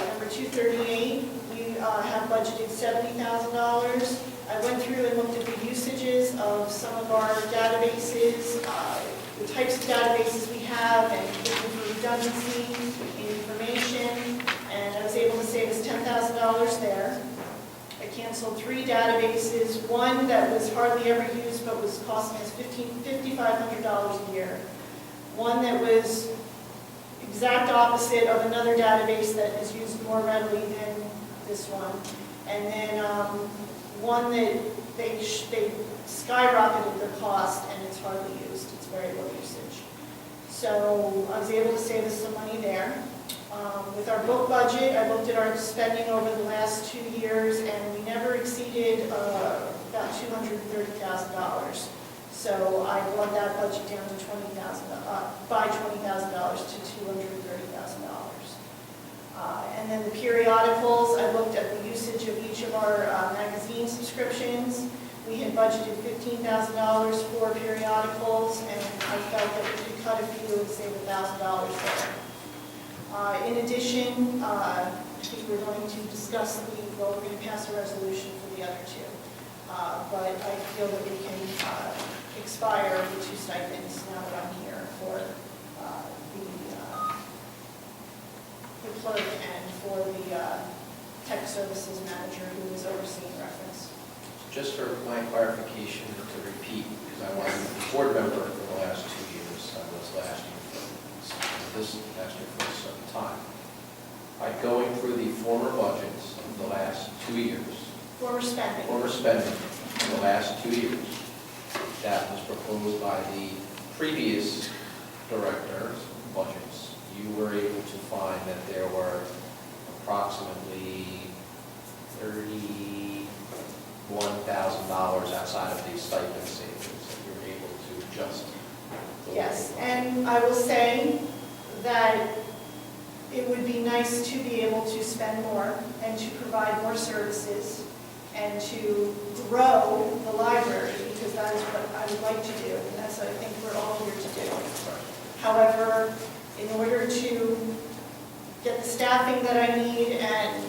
Speaker 6: number 238, we have budgeted $70,000. I went through and looked at the usages of some of our databases, the types of databases we have, and looking for redundancy in information, and I was able to save us $10,000 there. I canceled 3 databases, one that was hardly ever used but was costing us $5,500 a year. One that was exact opposite of another database that is used more readily than this one. And then one that they skyrocketed their cost and it's hardly used. It's very low usage. So I was able to save us some money there. With our book budget, I looked at our spending over the last 2 years, and we never exceeded about $230,000. So I brought that budget down to by $20,000 to $230,000. And then the periodicals, I looked at the usage of each of our magazine subscriptions. We had budgeted $15,000 for periodicals, and I felt that we could cut a few and save $1,000 there. In addition, I think we're going to discuss we're going to pass a resolution for the other 2. But I feel that we can expire the 2 stipends now that I'm here for the clerk and for the tech services manager who is overseeing reference.
Speaker 7: Just for my clarification to repeat, because I wasn't a board member for the last 2 years, I was last year for this last year for a certain time. By going through the former budgets of the last 2 years,
Speaker 6: Former spending.
Speaker 7: in the last 2 years, that was proposed by the previous director's budgets, you were able to find that there were approximately $31,000 outside of the stipend savings that you were able to adjust.
Speaker 6: Yes, and I will say that it would be nice to be able to spend more and to provide more services and to grow the library, because that is what I would like to do, and that's what I think we're all here to do. However, in order to get the staffing that I need and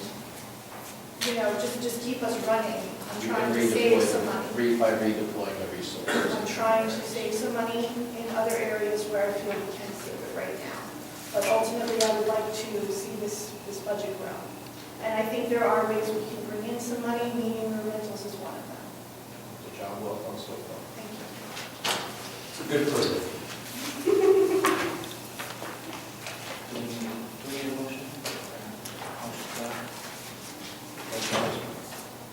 Speaker 6: just keep us running. I'm
Speaker 7: You
Speaker 6: trying
Speaker 7: can
Speaker 6: to save
Speaker 7: redeploy
Speaker 6: some
Speaker 7: them,
Speaker 6: money.
Speaker 7: by redeploying the resources.
Speaker 6: I'm trying to save some money in other areas where I feel we can save it right now. But ultimately, I would like to see this budget grow. And I think there are ways we can bring in some money, meaning the rentals is one of them.
Speaker 7: The job well done so far.
Speaker 6: Thank you.
Speaker 2: It's a good program.
Speaker 4: Do we need a motion?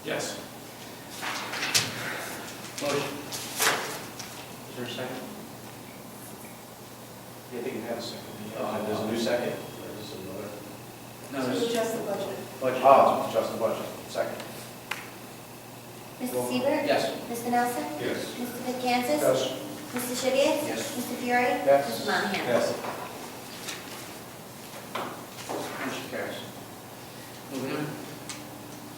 Speaker 3: Yes.
Speaker 4: Motion. Is there a second?
Speaker 7: I think you have a second.
Speaker 4: Oh,
Speaker 7: There's a new second? Or is this another?
Speaker 4: No,
Speaker 6: To
Speaker 4: there's
Speaker 6: adjust the budget.
Speaker 4: budget.
Speaker 7: Oh, just the budget. Second.
Speaker 1: Mr. Seaver?
Speaker 7: Yes.
Speaker 1: Mr. Nelson?
Speaker 2: Yes.
Speaker 1: Mr. Kansas?
Speaker 8: Yes.
Speaker 1: Mr. Shivia?
Speaker 7: Yes.
Speaker 1: Mr. Fury?
Speaker 7: Yes.
Speaker 1: Mr. Monahan?
Speaker 9: Yes.
Speaker 4: Motion carries. Moving on.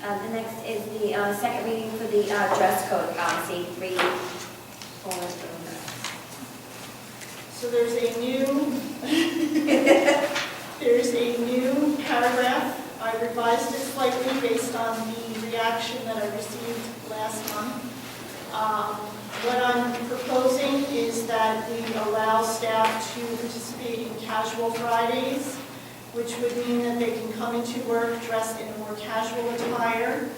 Speaker 1: The next is the second reading for the dress code policy, 3 forward.
Speaker 6: So there's a new paragraph. I revised it slightly based on the reaction that I received last month. What I'm proposing is that we allow staff to participate in casual Fridays, which would mean that they can come into work dressed in a more casual attire.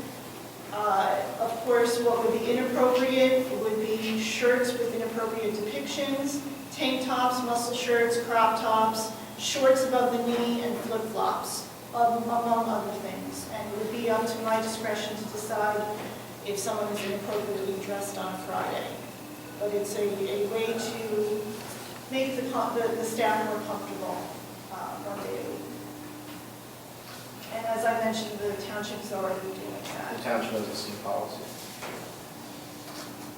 Speaker 6: Of course, what would be inappropriate would be shirts with inappropriate depictions, tank tops, muscle shirts, crop tops, shorts above the knee, and flip-flops, among other things. And it would be up to my discretion to decide if someone is inappropriately dressed on a Friday. But it's a way to make the staff more comfortable one day a week. And as I mentioned, the township's already doing
Speaker 7: The
Speaker 6: that.
Speaker 7: township has the same policy.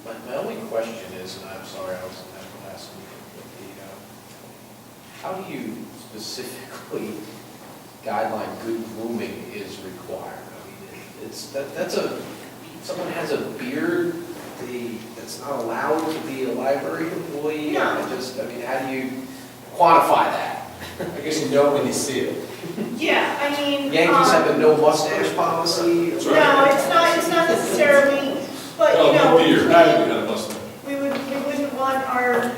Speaker 7: My only question is, and I'm sorry, I was asking, how do you specifically guideline good grooming is required? I mean, someone has a beard, that's not allowed to be a library employee?
Speaker 6: No.
Speaker 7: I mean, how do you quantify that?
Speaker 9: I guess you know when you see it.
Speaker 6: Yeah, I mean.
Speaker 7: Yankees have a no mustache policy?
Speaker 3: That's
Speaker 6: No,
Speaker 3: right.
Speaker 6: it's not necessarily, but
Speaker 3: Well, no
Speaker 6: we
Speaker 3: beer, not a mustache.
Speaker 6: wouldn't want our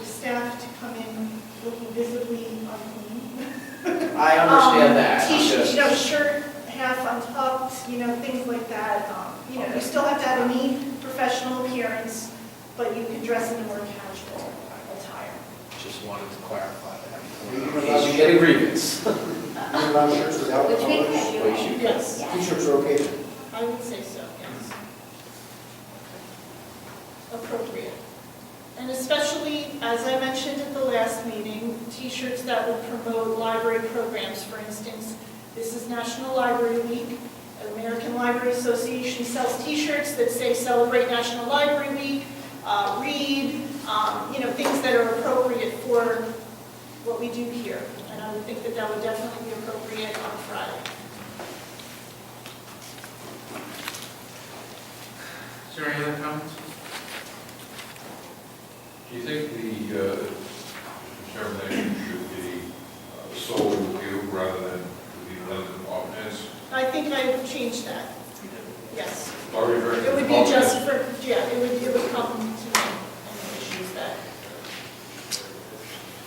Speaker 6: staff to come in looking visibly unclean.
Speaker 7: I understand that.
Speaker 6: T-shirt, shirt half untucked, things like that. You still have to have a neat professional appearance, but you can dress in a more casual attire.
Speaker 7: Just wanted to clarify that.
Speaker 5: Are you
Speaker 7: In
Speaker 5: allowed
Speaker 7: case you get a grievance.
Speaker 5: You allow shirts without
Speaker 1: Which we
Speaker 5: collars?
Speaker 1: could,
Speaker 7: Which you-
Speaker 6: Yes,
Speaker 1: Yeah.
Speaker 5: T-shirts are okay then?
Speaker 6: I would say so, yes. Appropriate. And especially, as I mentioned at the last meeting, T-shirts that would promote library programs. For instance, this is National Library Week. American Library Association sells T-shirts that say Celebrate National Library Week, read, things that are appropriate for what we do here. And I would think that that would definitely be appropriate on Friday.
Speaker 4: Is there any other comments?
Speaker 2: Do you think the determination should be solely with you rather than with the other department heads?
Speaker 6: I think I would change that, yes.
Speaker 2: Library director,
Speaker 6: It would be
Speaker 2: department
Speaker 6: just
Speaker 2: heads?
Speaker 6: for, it would come to me, any issues that.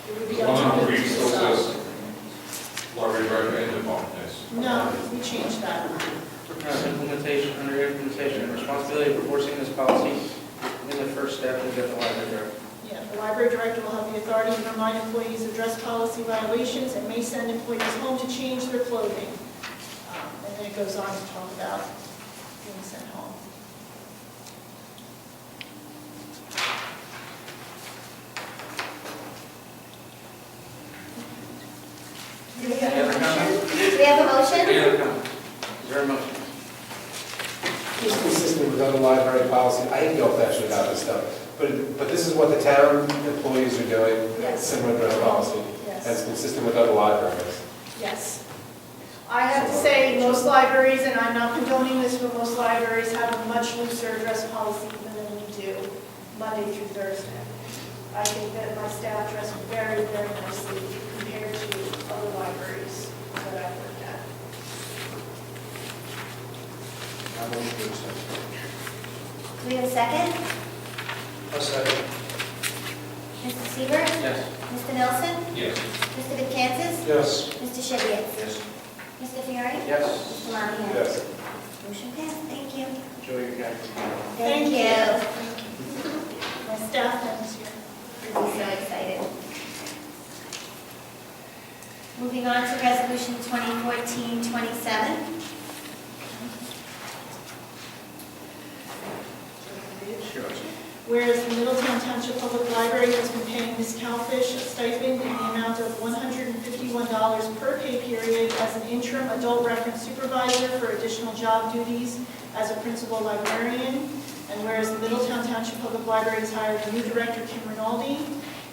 Speaker 6: It would be up
Speaker 2: One
Speaker 6: to
Speaker 2: on
Speaker 6: me
Speaker 2: three
Speaker 6: to
Speaker 2: still
Speaker 6: decide.
Speaker 2: says library director and department heads.
Speaker 6: No, we changed that.
Speaker 4: Implementation, responsibility of enforcing this policy in the first step is at the library director.
Speaker 6: Yeah, the library director will have the authority to remind employees of dress policy violations and may send employees home to change their clothing. And then it goes on to talk about being sent home.
Speaker 1: Do we have
Speaker 4: Any
Speaker 1: a
Speaker 4: other
Speaker 1: motion?
Speaker 4: comments?
Speaker 1: Do we have a motion?
Speaker 4: Any other comments? Is there a motion?
Speaker 9: Just consistent with other library policy, I didn't know if that should have this stuff, but this is what the town employees are doing,
Speaker 6: Yes.
Speaker 9: similar dress policy,
Speaker 6: Yes.
Speaker 9: and it's consistent with other libraries.
Speaker 6: Yes. I have to say, most libraries, and I'm not condoning this, but most libraries have a much looser dress policy even than we do, Monday through Thursday. I think that my staff dress very, very nicely compared to other libraries that I've worked at.
Speaker 5: motion to accept.
Speaker 1: Do we have a second?
Speaker 8: A second.
Speaker 1: Mr. Seaver?
Speaker 3: Yes.
Speaker 1: Mr. Nelson?
Speaker 2: Yes.
Speaker 1: Mr. Vitcantis?
Speaker 8: Yes.
Speaker 1: Mr. Shibbiat?
Speaker 5: Yes.
Speaker 1: Mr. Fiore?
Speaker 7: Yes.
Speaker 1: Mr. Monahan?
Speaker 9: Yes.
Speaker 1: Motion passed, thank you.
Speaker 4: Enjoy your guys.
Speaker 1: Thank you.
Speaker 6: Thank you. My staff members here.
Speaker 1: I'm so excited. Moving on to Resolution 2014-27.
Speaker 4: Sure.
Speaker 6: Whereas the Middletown Township Public Library has been paying Ms. Calfish a stipend in the amount of $151 per pay period as an interim adult reference supervisor for additional job duties as a principal librarian. And whereas the Middletown Township Public Library has hired a new director, Kim Rinaldi.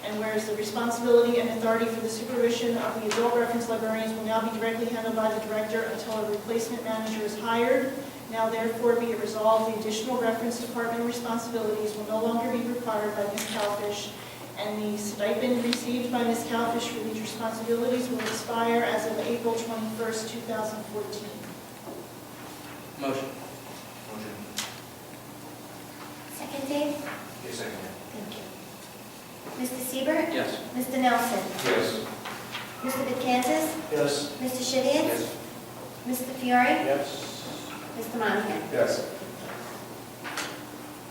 Speaker 6: And whereas the responsibility and authority for the supervision of the adult reference librarians will now be directly handled by the director until a replacement manager is hired. Now therefore be it resolved, the additional reference department responsibilities will no longer be required by Ms. Calfish, and the stipend received by Ms. Calfish for these responsibilities will expire as of April 21st, 2014.
Speaker 4: Motion.
Speaker 5: Motion.
Speaker 1: Second, Dave?
Speaker 5: Yes, second.
Speaker 1: Thank you. Mr. Seaver?
Speaker 4: Yes.
Speaker 1: Mr. Nelson?
Speaker 2: Yes.
Speaker 1: Mr. Vitcantis?
Speaker 8: Yes.
Speaker 1: Mr. Shibbiat?
Speaker 5: Yes.
Speaker 1: Mr. Fiore?
Speaker 5: Yes.
Speaker 1: Mr. Monahan?
Speaker 9: Yes.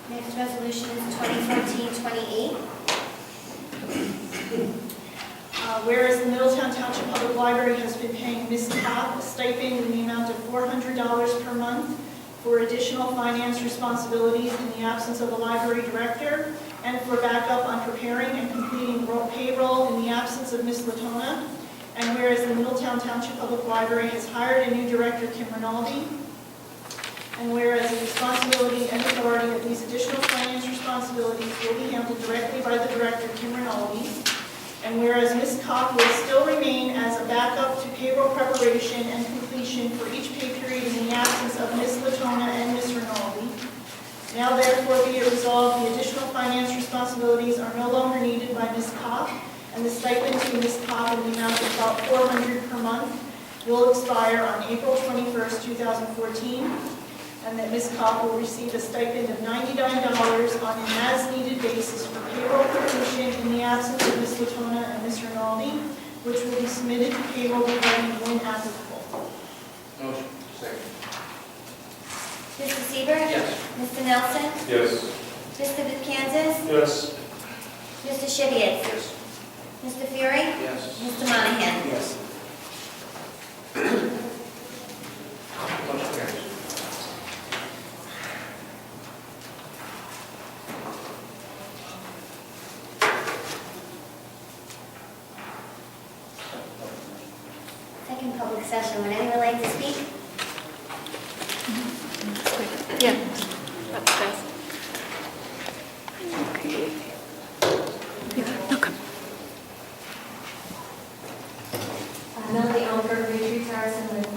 Speaker 1: Next resolution is 2014-28.
Speaker 6: Whereas the Middletown Township Public Library has been paying Ms. Kopp a stipend in the amount of $400 per month for additional finance responsibilities in the absence of a library director, and for backup on preparing and completing payroll in the absence of Ms. Latona. And whereas the Middletown Township Public Library has hired a new director, Kim Rinaldi. And whereas the responsibility and authority of these additional finance responsibilities will be handled directly by the director, Kim Rinaldi. And whereas Ms. Kopp will still remain as a backup to payroll preparation and completion for each pay period in the absence of Ms. Latona and Ms. Rinaldi. Now therefore be it resolved, the additional finance responsibilities are no longer needed by Ms. Kopp, and the stipend to Ms. Kopp in the amount of about $400 per month will expire on April 21st, 2014, and that Ms. Kopp will receive a stipend of $99 on an as-needed basis for payroll completion in the absence of Ms. Latona and Ms. Rinaldi, which will be submitted to payroll department when applicable.
Speaker 4: Motion.
Speaker 5: Second.
Speaker 1: Mr. Seaver?
Speaker 4: Yes.
Speaker 1: Mr. Nelson?
Speaker 2: Yes.
Speaker 1: Mr. Vitcantis?
Speaker 8: Yes.
Speaker 1: Mr. Shibbiat?
Speaker 5: Yes.
Speaker 1: Mr. Fiore?
Speaker 7: Yes.
Speaker 1: Mr. Monahan?
Speaker 5: Yes.
Speaker 4: Motion carries.
Speaker 1: Second public session. Would anyone like to speak?
Speaker 10: Yeah, that's best. Yeah, okay.
Speaker 11: Melody Elmberg, Retreat Harrison with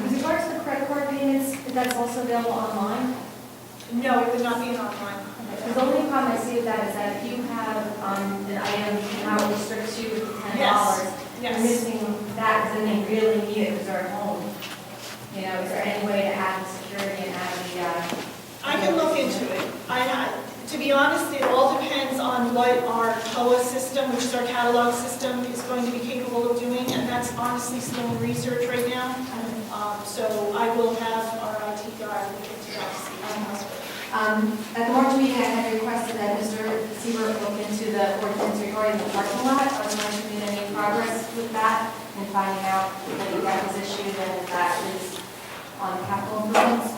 Speaker 11: with regards to the credit card payments, that's also available online?
Speaker 6: No, it would not be an online.
Speaker 11: The only problem I see with that is that if you have an item now restricts you to $10,
Speaker 6: Yes.
Speaker 11: you're
Speaker 6: Yes.
Speaker 11: missing that, because then they really need it because they're at home. You know, is there any way to add the security and add the,
Speaker 6: I can look into it. To be honest, it all depends on what our COA system, which is our catalog system, is going to be capable of doing, and that's honestly still in research right now. So I will have our IT guy look into that to see how possible.
Speaker 11: at the March meeting, I had requested that Mr. Seaver look into the ordinance regarding the parking lot. I was wondering if you made any progress with that and finding out if that was issued and if that is on capital improvements.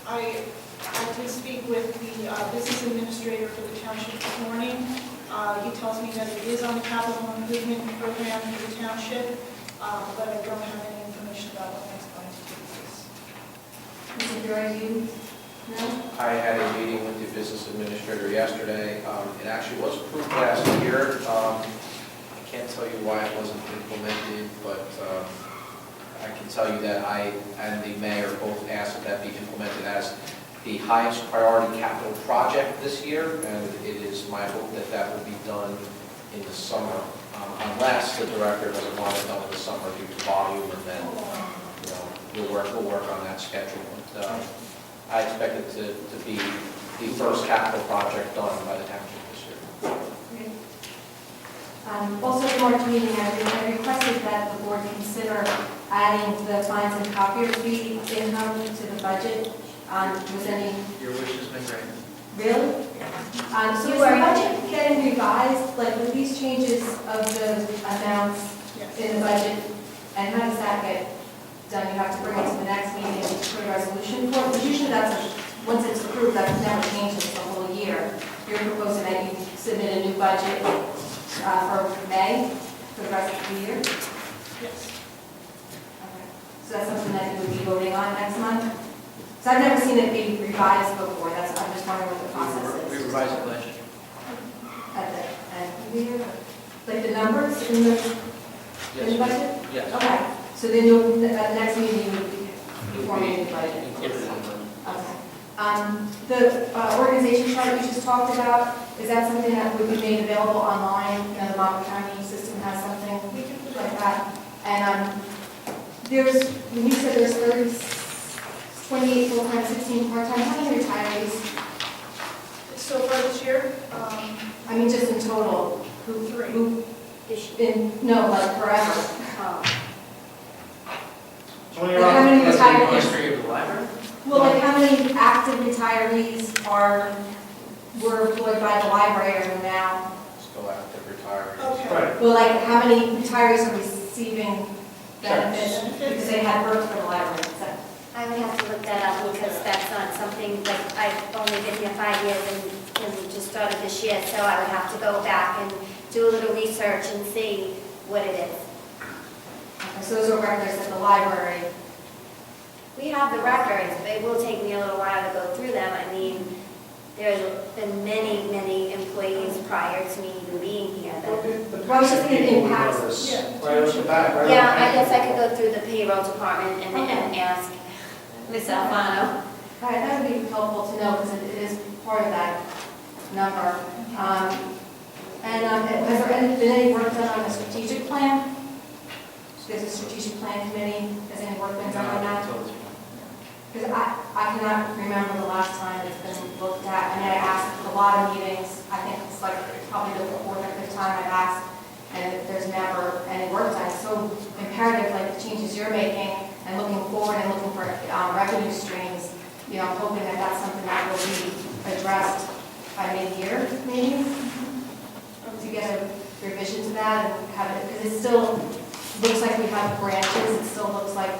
Speaker 6: I did speak with the business administrator for the township this morning. He tells me that it is on the capital improvement program for the township, but I don't have any information about when that's going to take place.
Speaker 11: Mr. Fiore, do you know?
Speaker 7: I had a meeting with the business administrator yesterday. It actually was approved last year. I can't tell you why it wasn't implemented, but I can tell you that I and the mayor both asked that that be implemented as the highest priority capital project this year, and it is my hope that that will be done in the summer unless the director doesn't want it done in the summer due to volume, and then, we'll work on that schedule. But I expect it to be the first capital project done by the township this year.
Speaker 11: Also, at the March meeting, I requested that the board consider adding the fines and copier fee income to the budget. Was any,
Speaker 4: Your wish has been granted.
Speaker 11: really? So is the budget getting revised, like with these changes of the amounts
Speaker 6: Yes.
Speaker 11: in the budget? And how does that get done? You have to bring it to the next meeting and put a resolution for it? Because usually once it's approved, that never changes the whole year. You're proposing that you submit a new budget for May, for the rest of the year?
Speaker 6: Yes.
Speaker 11: Okay. So that's something that you would be voting on next month? So I've never seen it be revised before, I'm just wondering what the process
Speaker 4: We
Speaker 11: is.
Speaker 4: revised it last year.
Speaker 11: Like the numbers in the budget?
Speaker 4: Yes.
Speaker 11: Okay, so then at the next meeting, you would be forming a new budget?
Speaker 4: Included in the
Speaker 11: Okay. The organization chart you just talked about, is that something that would be made available online? The Monmouth County system has something like that? And when you said there's 28 full-time, 16 part-time, how many retirees?
Speaker 6: So far this year,
Speaker 11: I mean, just in total?
Speaker 6: Three.
Speaker 11: No, like forever.
Speaker 5: So when
Speaker 11: Like
Speaker 5: you're
Speaker 11: how
Speaker 5: on,
Speaker 11: many
Speaker 4: That's the
Speaker 11: retirees?
Speaker 4: history of the library?
Speaker 11: Well, like how many active retirees were employed by the library and now?
Speaker 7: Still active retirees.
Speaker 6: Okay.
Speaker 5: right,
Speaker 11: Well, like how many retirees are receiving benefits because they had worked for the library? So,
Speaker 1: I would have to look that up because that's not something, like, I've only been here 5 years and just started this year, so I would have to go back and do a little research and see what it is.
Speaker 11: okay, so those are records at the library.
Speaker 1: We have the records, but it will take me a little while to go through them. I mean, there's been many, many employees prior to me even being here that.
Speaker 5: the
Speaker 11: Well, I was just thinking
Speaker 5: people would
Speaker 11: impacts.
Speaker 5: know this.
Speaker 6: Yeah.
Speaker 5: Right off the bat, right?
Speaker 1: Yeah,
Speaker 5: off the
Speaker 1: I
Speaker 5: bat.
Speaker 1: guess I could go through the payroll department and ask Ms. Alfano.
Speaker 11: All right, that would be helpful to know because it is part of that number. Has there been any work done on the strategic plan? There's a strategic plan committee. Has any work been done on that? Because I cannot remember the last time it's been looked at. I mean, I asked a lot of meetings. I think it's like probably the fourth or fifth time I've asked, and there's never any work done. It's so imperative, like the changes you're making and looking forward and looking for revenue streams. I'm hoping that that's something that will be addressed by mid-year, maybe, to get a revision to that and have it, because it still looks like we have branches. It still looks like,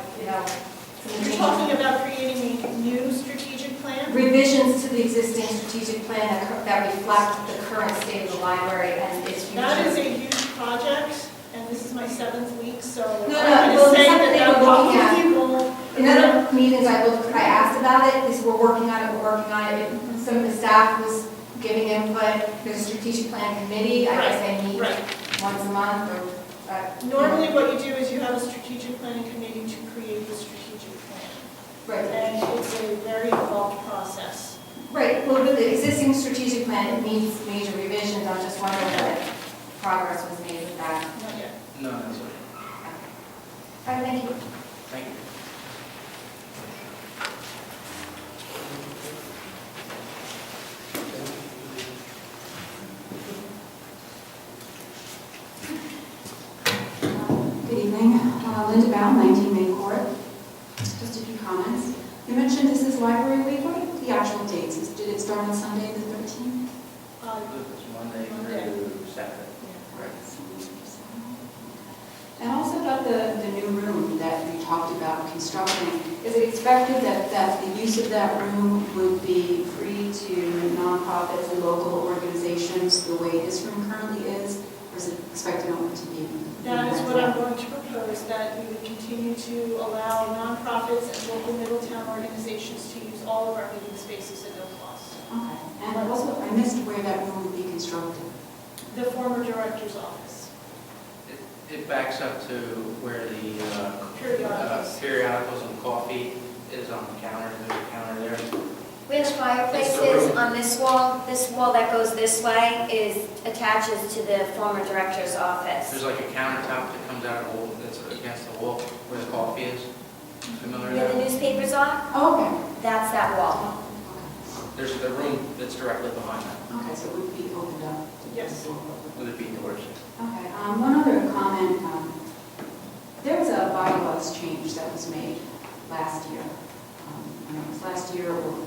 Speaker 11: some
Speaker 6: You're talking about creating a new strategic plan?
Speaker 11: revisions to the existing strategic plan that reflect the current state of the library and its future.
Speaker 6: That is a huge project, and this is my 7th week, so
Speaker 11: No,
Speaker 6: I'm
Speaker 11: well,
Speaker 6: going to say
Speaker 11: something
Speaker 6: that
Speaker 11: we're looking at.
Speaker 6: probably will.
Speaker 11: In other meetings I asked about it, because we're working on it. Some of the staff was giving input. There's a strategic plan committee. I guess they meet
Speaker 6: Right.
Speaker 11: once a month or.
Speaker 6: Normally what you do is you have a strategic planning committee to create the strategic plan.
Speaker 11: Right.
Speaker 6: And it's a very involved process.
Speaker 11: Right, well, with the existing strategic plan, it needs major revisions. I'm just wondering if progress was made with that.
Speaker 6: Not yet.
Speaker 4: No, that's it.
Speaker 11: All right, thank you.
Speaker 4: Thank you.
Speaker 12: Good evening. Linda Baum, 19 Main Court. Just a few comments. You mentioned this is Library Week. What are the actual dates? Did it start on Sunday, the 13th?
Speaker 4: It's Monday
Speaker 6: Monday.
Speaker 4: through Saturday.
Speaker 12: And also about the new room that we talked about constructing. Is it expected that the use of that room would be free to nonprofits and local organizations the way this room currently is? Or is it expected only to be?
Speaker 6: That is what I'm going to propose, that we would continue to allow nonprofits and local Middletown organizations to use all of our meeting spaces at no cost.
Speaker 12: Okay. And also, I missed where that room would be constructed.
Speaker 6: The former director's office.
Speaker 4: It backs up to where the
Speaker 6: Periodicals.
Speaker 4: periodicals and coffee is on the counter. There's a counter there.
Speaker 1: Where the fireplace is on this wall that goes this way attaches to the former director's office.
Speaker 4: There's like a countertop that comes out of the wall, that's against the wall where the coffee is. Familiar
Speaker 1: Where
Speaker 4: with
Speaker 1: the
Speaker 4: that?
Speaker 1: newspapers are,
Speaker 12: Oh, okay.
Speaker 1: that's that wall.
Speaker 4: There's the room that's directly behind that.
Speaker 12: Okay, so it would be opened up.
Speaker 6: Yes.
Speaker 4: Would it be doors?
Speaker 12: Okay, one other comment. There was a bylaws change that was made last year. I don't know if it was last year or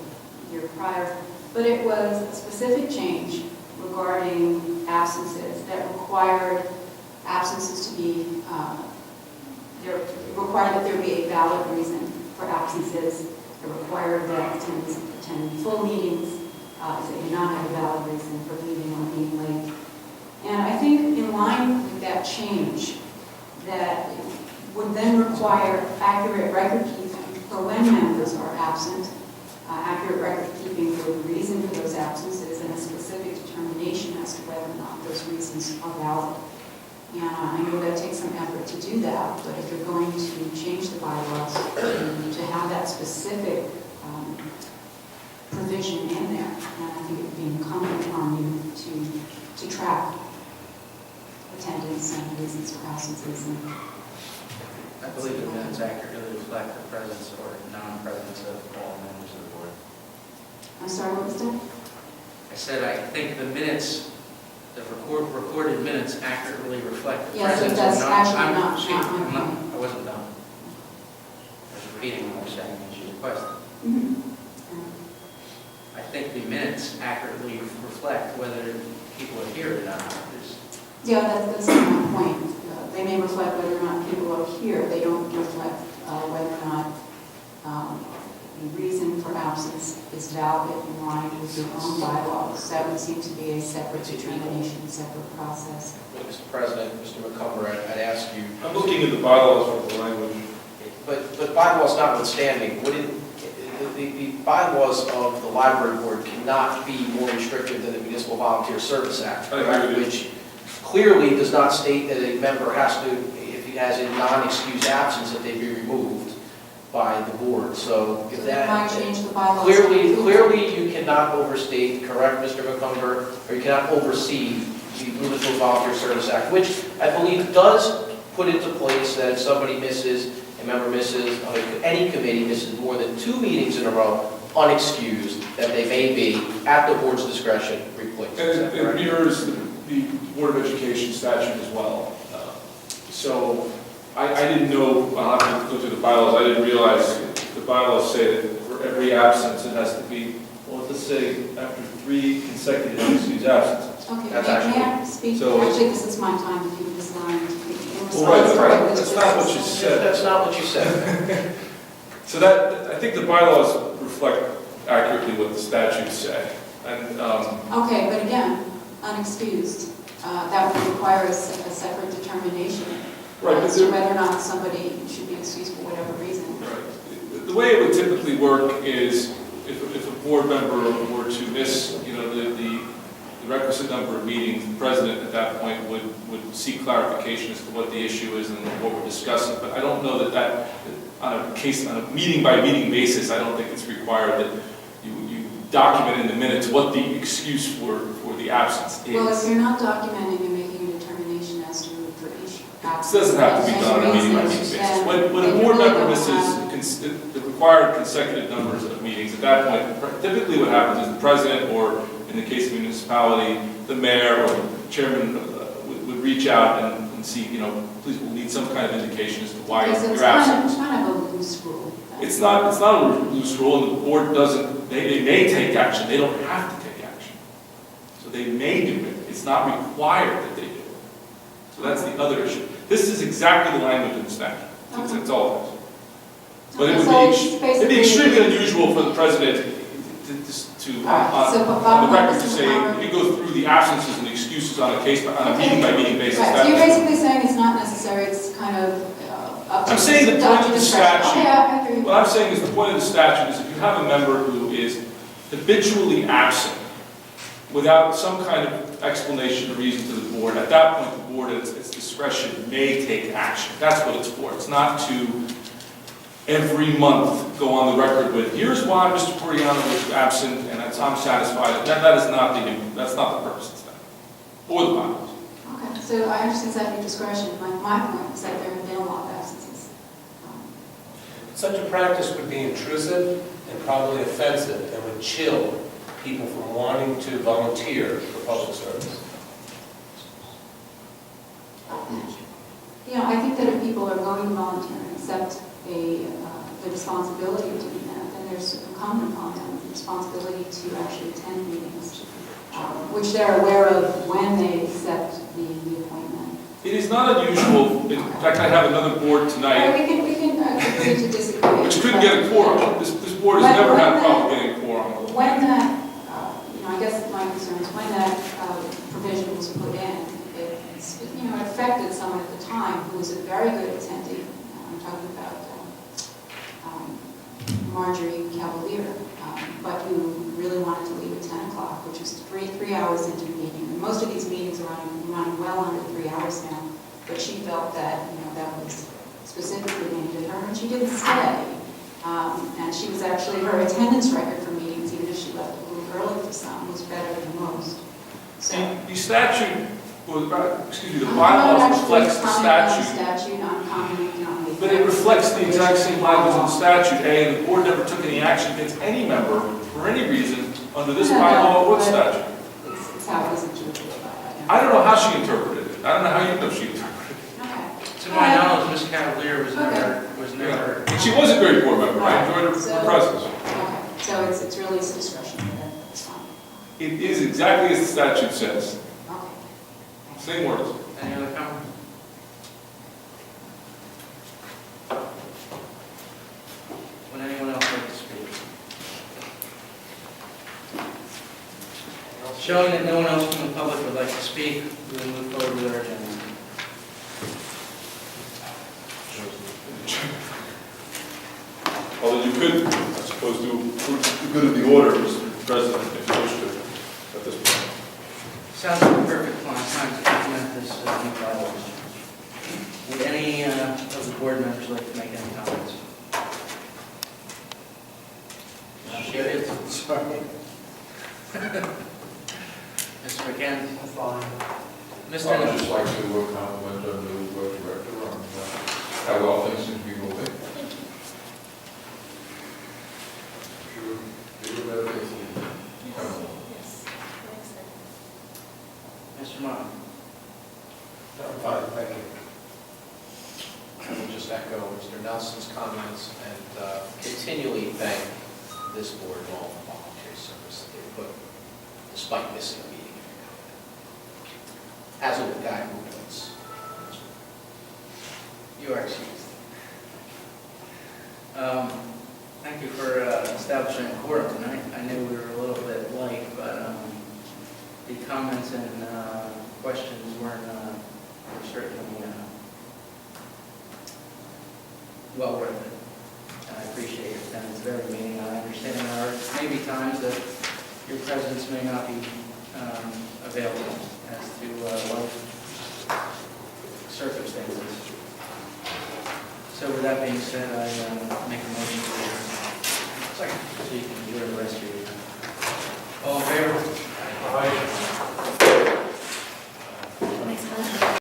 Speaker 12: the year prior, but it was a specific change regarding absences that required absences to be, required that there be a valid reason for absences. It required that attendants attend full meetings, if they do not have a valid reason for leaving or being late. And I think in line with that change, that it would then require accurate record keeping for when members are absent, accurate record keeping for the reason for those absences, and a specific determination as to whether or not those reasons are valid. And I know that takes some effort to do that, but if you're going to change the bylaws, to have that specific provision in there, and I think it would be incumbent on you to track attendance and reasons for absences. And
Speaker 4: I believe the minutes accurately reflect the presence or non-presence of all members of the board.
Speaker 12: I'm sorry, what was that?
Speaker 4: I said I think the minutes, the recorded minutes accurately reflect the
Speaker 12: Yes, it
Speaker 4: presence
Speaker 12: does.
Speaker 4: of
Speaker 12: Actually,
Speaker 4: I'm-
Speaker 12: not
Speaker 4: excuse me,
Speaker 12: my
Speaker 4: I'm
Speaker 12: point.
Speaker 4: I wasn't done. I was repeating what you were saying, and she requested. I think the minutes accurately reflect whether people are here or not.
Speaker 12: Yeah, that's my point. They may reflect whether or not people are here. They don't reflect whether or not the reason for absence is valid in line with your own bylaws. That would seem to be a separate determination, a separate process.
Speaker 7: Mr. President, Mr. McCumber, I'd ask you,
Speaker 3: I'm looking at the bylaws for the language.
Speaker 7: but bylaws notwithstanding, the bylaws of the library board cannot be more restrictive than the Municipal Volunteer Service Act,
Speaker 3: I agree with you.
Speaker 7: which clearly does not state that a member has to, if he has a non-excused absence, that they be removed by the board. So if
Speaker 12: So that might
Speaker 7: that,
Speaker 12: change the bylaws.
Speaker 7: clearly you cannot overstate, correct, Mr. McCumber, or you cannot oversee the Municipal Volunteer Service Act, which I believe does put into place that if somebody misses, a member misses, any committee misses more than 2 meetings in a row, unexcused, that they may be, at the board's discretion, replaced. Is that
Speaker 3: And it
Speaker 7: correct?
Speaker 3: mirrors the Board of Education statute as well. So I didn't know, I'll have to go through the bylaws, I didn't realize the bylaws say that for every absence, it has to be, well, let's say after 3 consecutive unexcused absences.
Speaker 12: Okay,
Speaker 7: That's
Speaker 12: may I speak?
Speaker 3: So-
Speaker 12: Actually, this is my time, if you would just allow me to speak. In
Speaker 3: Well, right,
Speaker 12: response to
Speaker 3: right,
Speaker 12: what
Speaker 3: that's
Speaker 12: Mr.
Speaker 3: not what you
Speaker 12: President
Speaker 3: said.
Speaker 7: That's not what you said.
Speaker 3: So that, I think the bylaws reflect accurately what the statutes say. And,
Speaker 12: Okay, but again, unexcused, that would require a separate determination
Speaker 3: Right, but
Speaker 12: as to
Speaker 3: there-
Speaker 12: whether or not somebody should be excused for whatever reason.
Speaker 3: right. The way it would typically work is if a board member were to miss, the requisite number of meetings, the president at that point would seek clarification as to what the issue is and what we're discussing. But I don't know that on a meeting by meeting basis, I don't think it's required that you document in the minutes what the excuse for the absence is.
Speaker 12: Well, if you're not documenting and making a determination as to for each absence.
Speaker 3: This doesn't have to be done on a meeting by meeting basis. When a board member misses the required consecutive numbers of meetings, at that point, typically what happens is the president, or in the case of a municipality, the mayor or the chairman would reach out and see, please, we'll need some kind of indication as to why
Speaker 12: Because it's
Speaker 3: you're absent.
Speaker 12: kind of a loose rule.
Speaker 3: It's not a loose rule, and the board doesn't, they may take action, they don't have to take action. So they may do it, it's not required that they do it. So that's the other issue. This is exactly the language of the statute, it's all it is. But it would be extremely unusual for the president on the record to say, if you go through the absences and excuses on a meeting by meeting basis.
Speaker 12: Right, so you're basically saying it's not necessary, it's kind of up to
Speaker 3: I'm saying the point of the
Speaker 12: discretion.
Speaker 3: statute.
Speaker 12: Oh, yeah, I agree.
Speaker 3: What I'm saying is the point of the statute is if you have a member who is habitually absent without some kind of explanation or reason to the board, at that point the board at its discretion may take action. That's what it's for. It's not to every month go on the record with, here's why Mr. Toriano was absent, and I'm satisfied. That is not that's not the purpose of that, or the bylaws.
Speaker 12: Okay, so I understand that your discretion. My point is that there have been a lot of absences.
Speaker 9: Such a practice would be intrusive and probably offensive and would chill people from wanting to volunteer for public service.
Speaker 12: You know, I think that if people are going to volunteer and accept the responsibility of doing that, then there's incumbent upon them the responsibility to actually attend meetings, which they're aware of when they accept the appointment.
Speaker 3: It is not unusual, in fact, I have another board tonight,
Speaker 12: We can agree to disagree.
Speaker 3: which couldn't get a quorum. This board has never had a problem getting a quorum.
Speaker 12: When that, I guess my concern is when that provision was put in, it affected someone at the time who was a very good attendee. I'm talking about Marjorie Cavalier, but who really wanted to leave at 10 o'clock, which was three hours into the meeting. And most of these meetings are running well under 3 hours now, but she felt that, that was specifically aimed at her, and she didn't stay. And she was actually, her attendance record for meetings, even if she left a little early for some, was better than most. So,
Speaker 3: The statute, the bylaws reflects the statute.
Speaker 12: I'm commenting on the...
Speaker 3: But it reflects the exact same language in the statute, and the board never took any action against any member for any reason under this bylaw or the statute.
Speaker 12: It's how it was interpreted.
Speaker 3: I don't know how she interpreted it. I don't know how you know she interpreted it.
Speaker 12: Okay.
Speaker 4: To my knowledge, Ms. Cavalier was never...
Speaker 3: And she was a very poor member. I enjoyed her presence.
Speaker 12: Okay, so it's really discretionary, that's fine.
Speaker 3: It is exactly as the statute says.
Speaker 12: Okay.
Speaker 3: Same words.
Speaker 4: Any other comments? Would anyone else like to speak? Showing that no one else from the public would like to speak, we will move forward with our agenda.
Speaker 3: Although you could, I suppose, do the good of the order, Mr. President, if you wish to, at this point.
Speaker 4: Sounds like a perfect time to implement this new bylaw. Would any of the board members like to make any comments?
Speaker 5: Sorry.
Speaker 4: Mr. McCann?
Speaker 8: Fine.
Speaker 2: I
Speaker 4: Mr.
Speaker 2: would just like to compliment our new director on how well things seem to be moving. Sure, they were better things than
Speaker 6: Yes.
Speaker 4: Mr. Martin?
Speaker 9: I'm fine, thank you.
Speaker 7: I will just echo Mr. Nelson's comments and continually thank this board and all the volunteer service that they put, despite missing a meeting. As a guy who was.
Speaker 4: You are excused. Thank you for establishing a quorum tonight. I knew we were a little bit light, but the comments and questions were certainly well worth it. And I appreciate your attendance at every meeting. I understand there may be times that your presence may not be available as to life circumstances. So with that being said, I make a motion to adjourn. Second. So you can enjoy the rest of your evening. All in favor?
Speaker 2: Aye.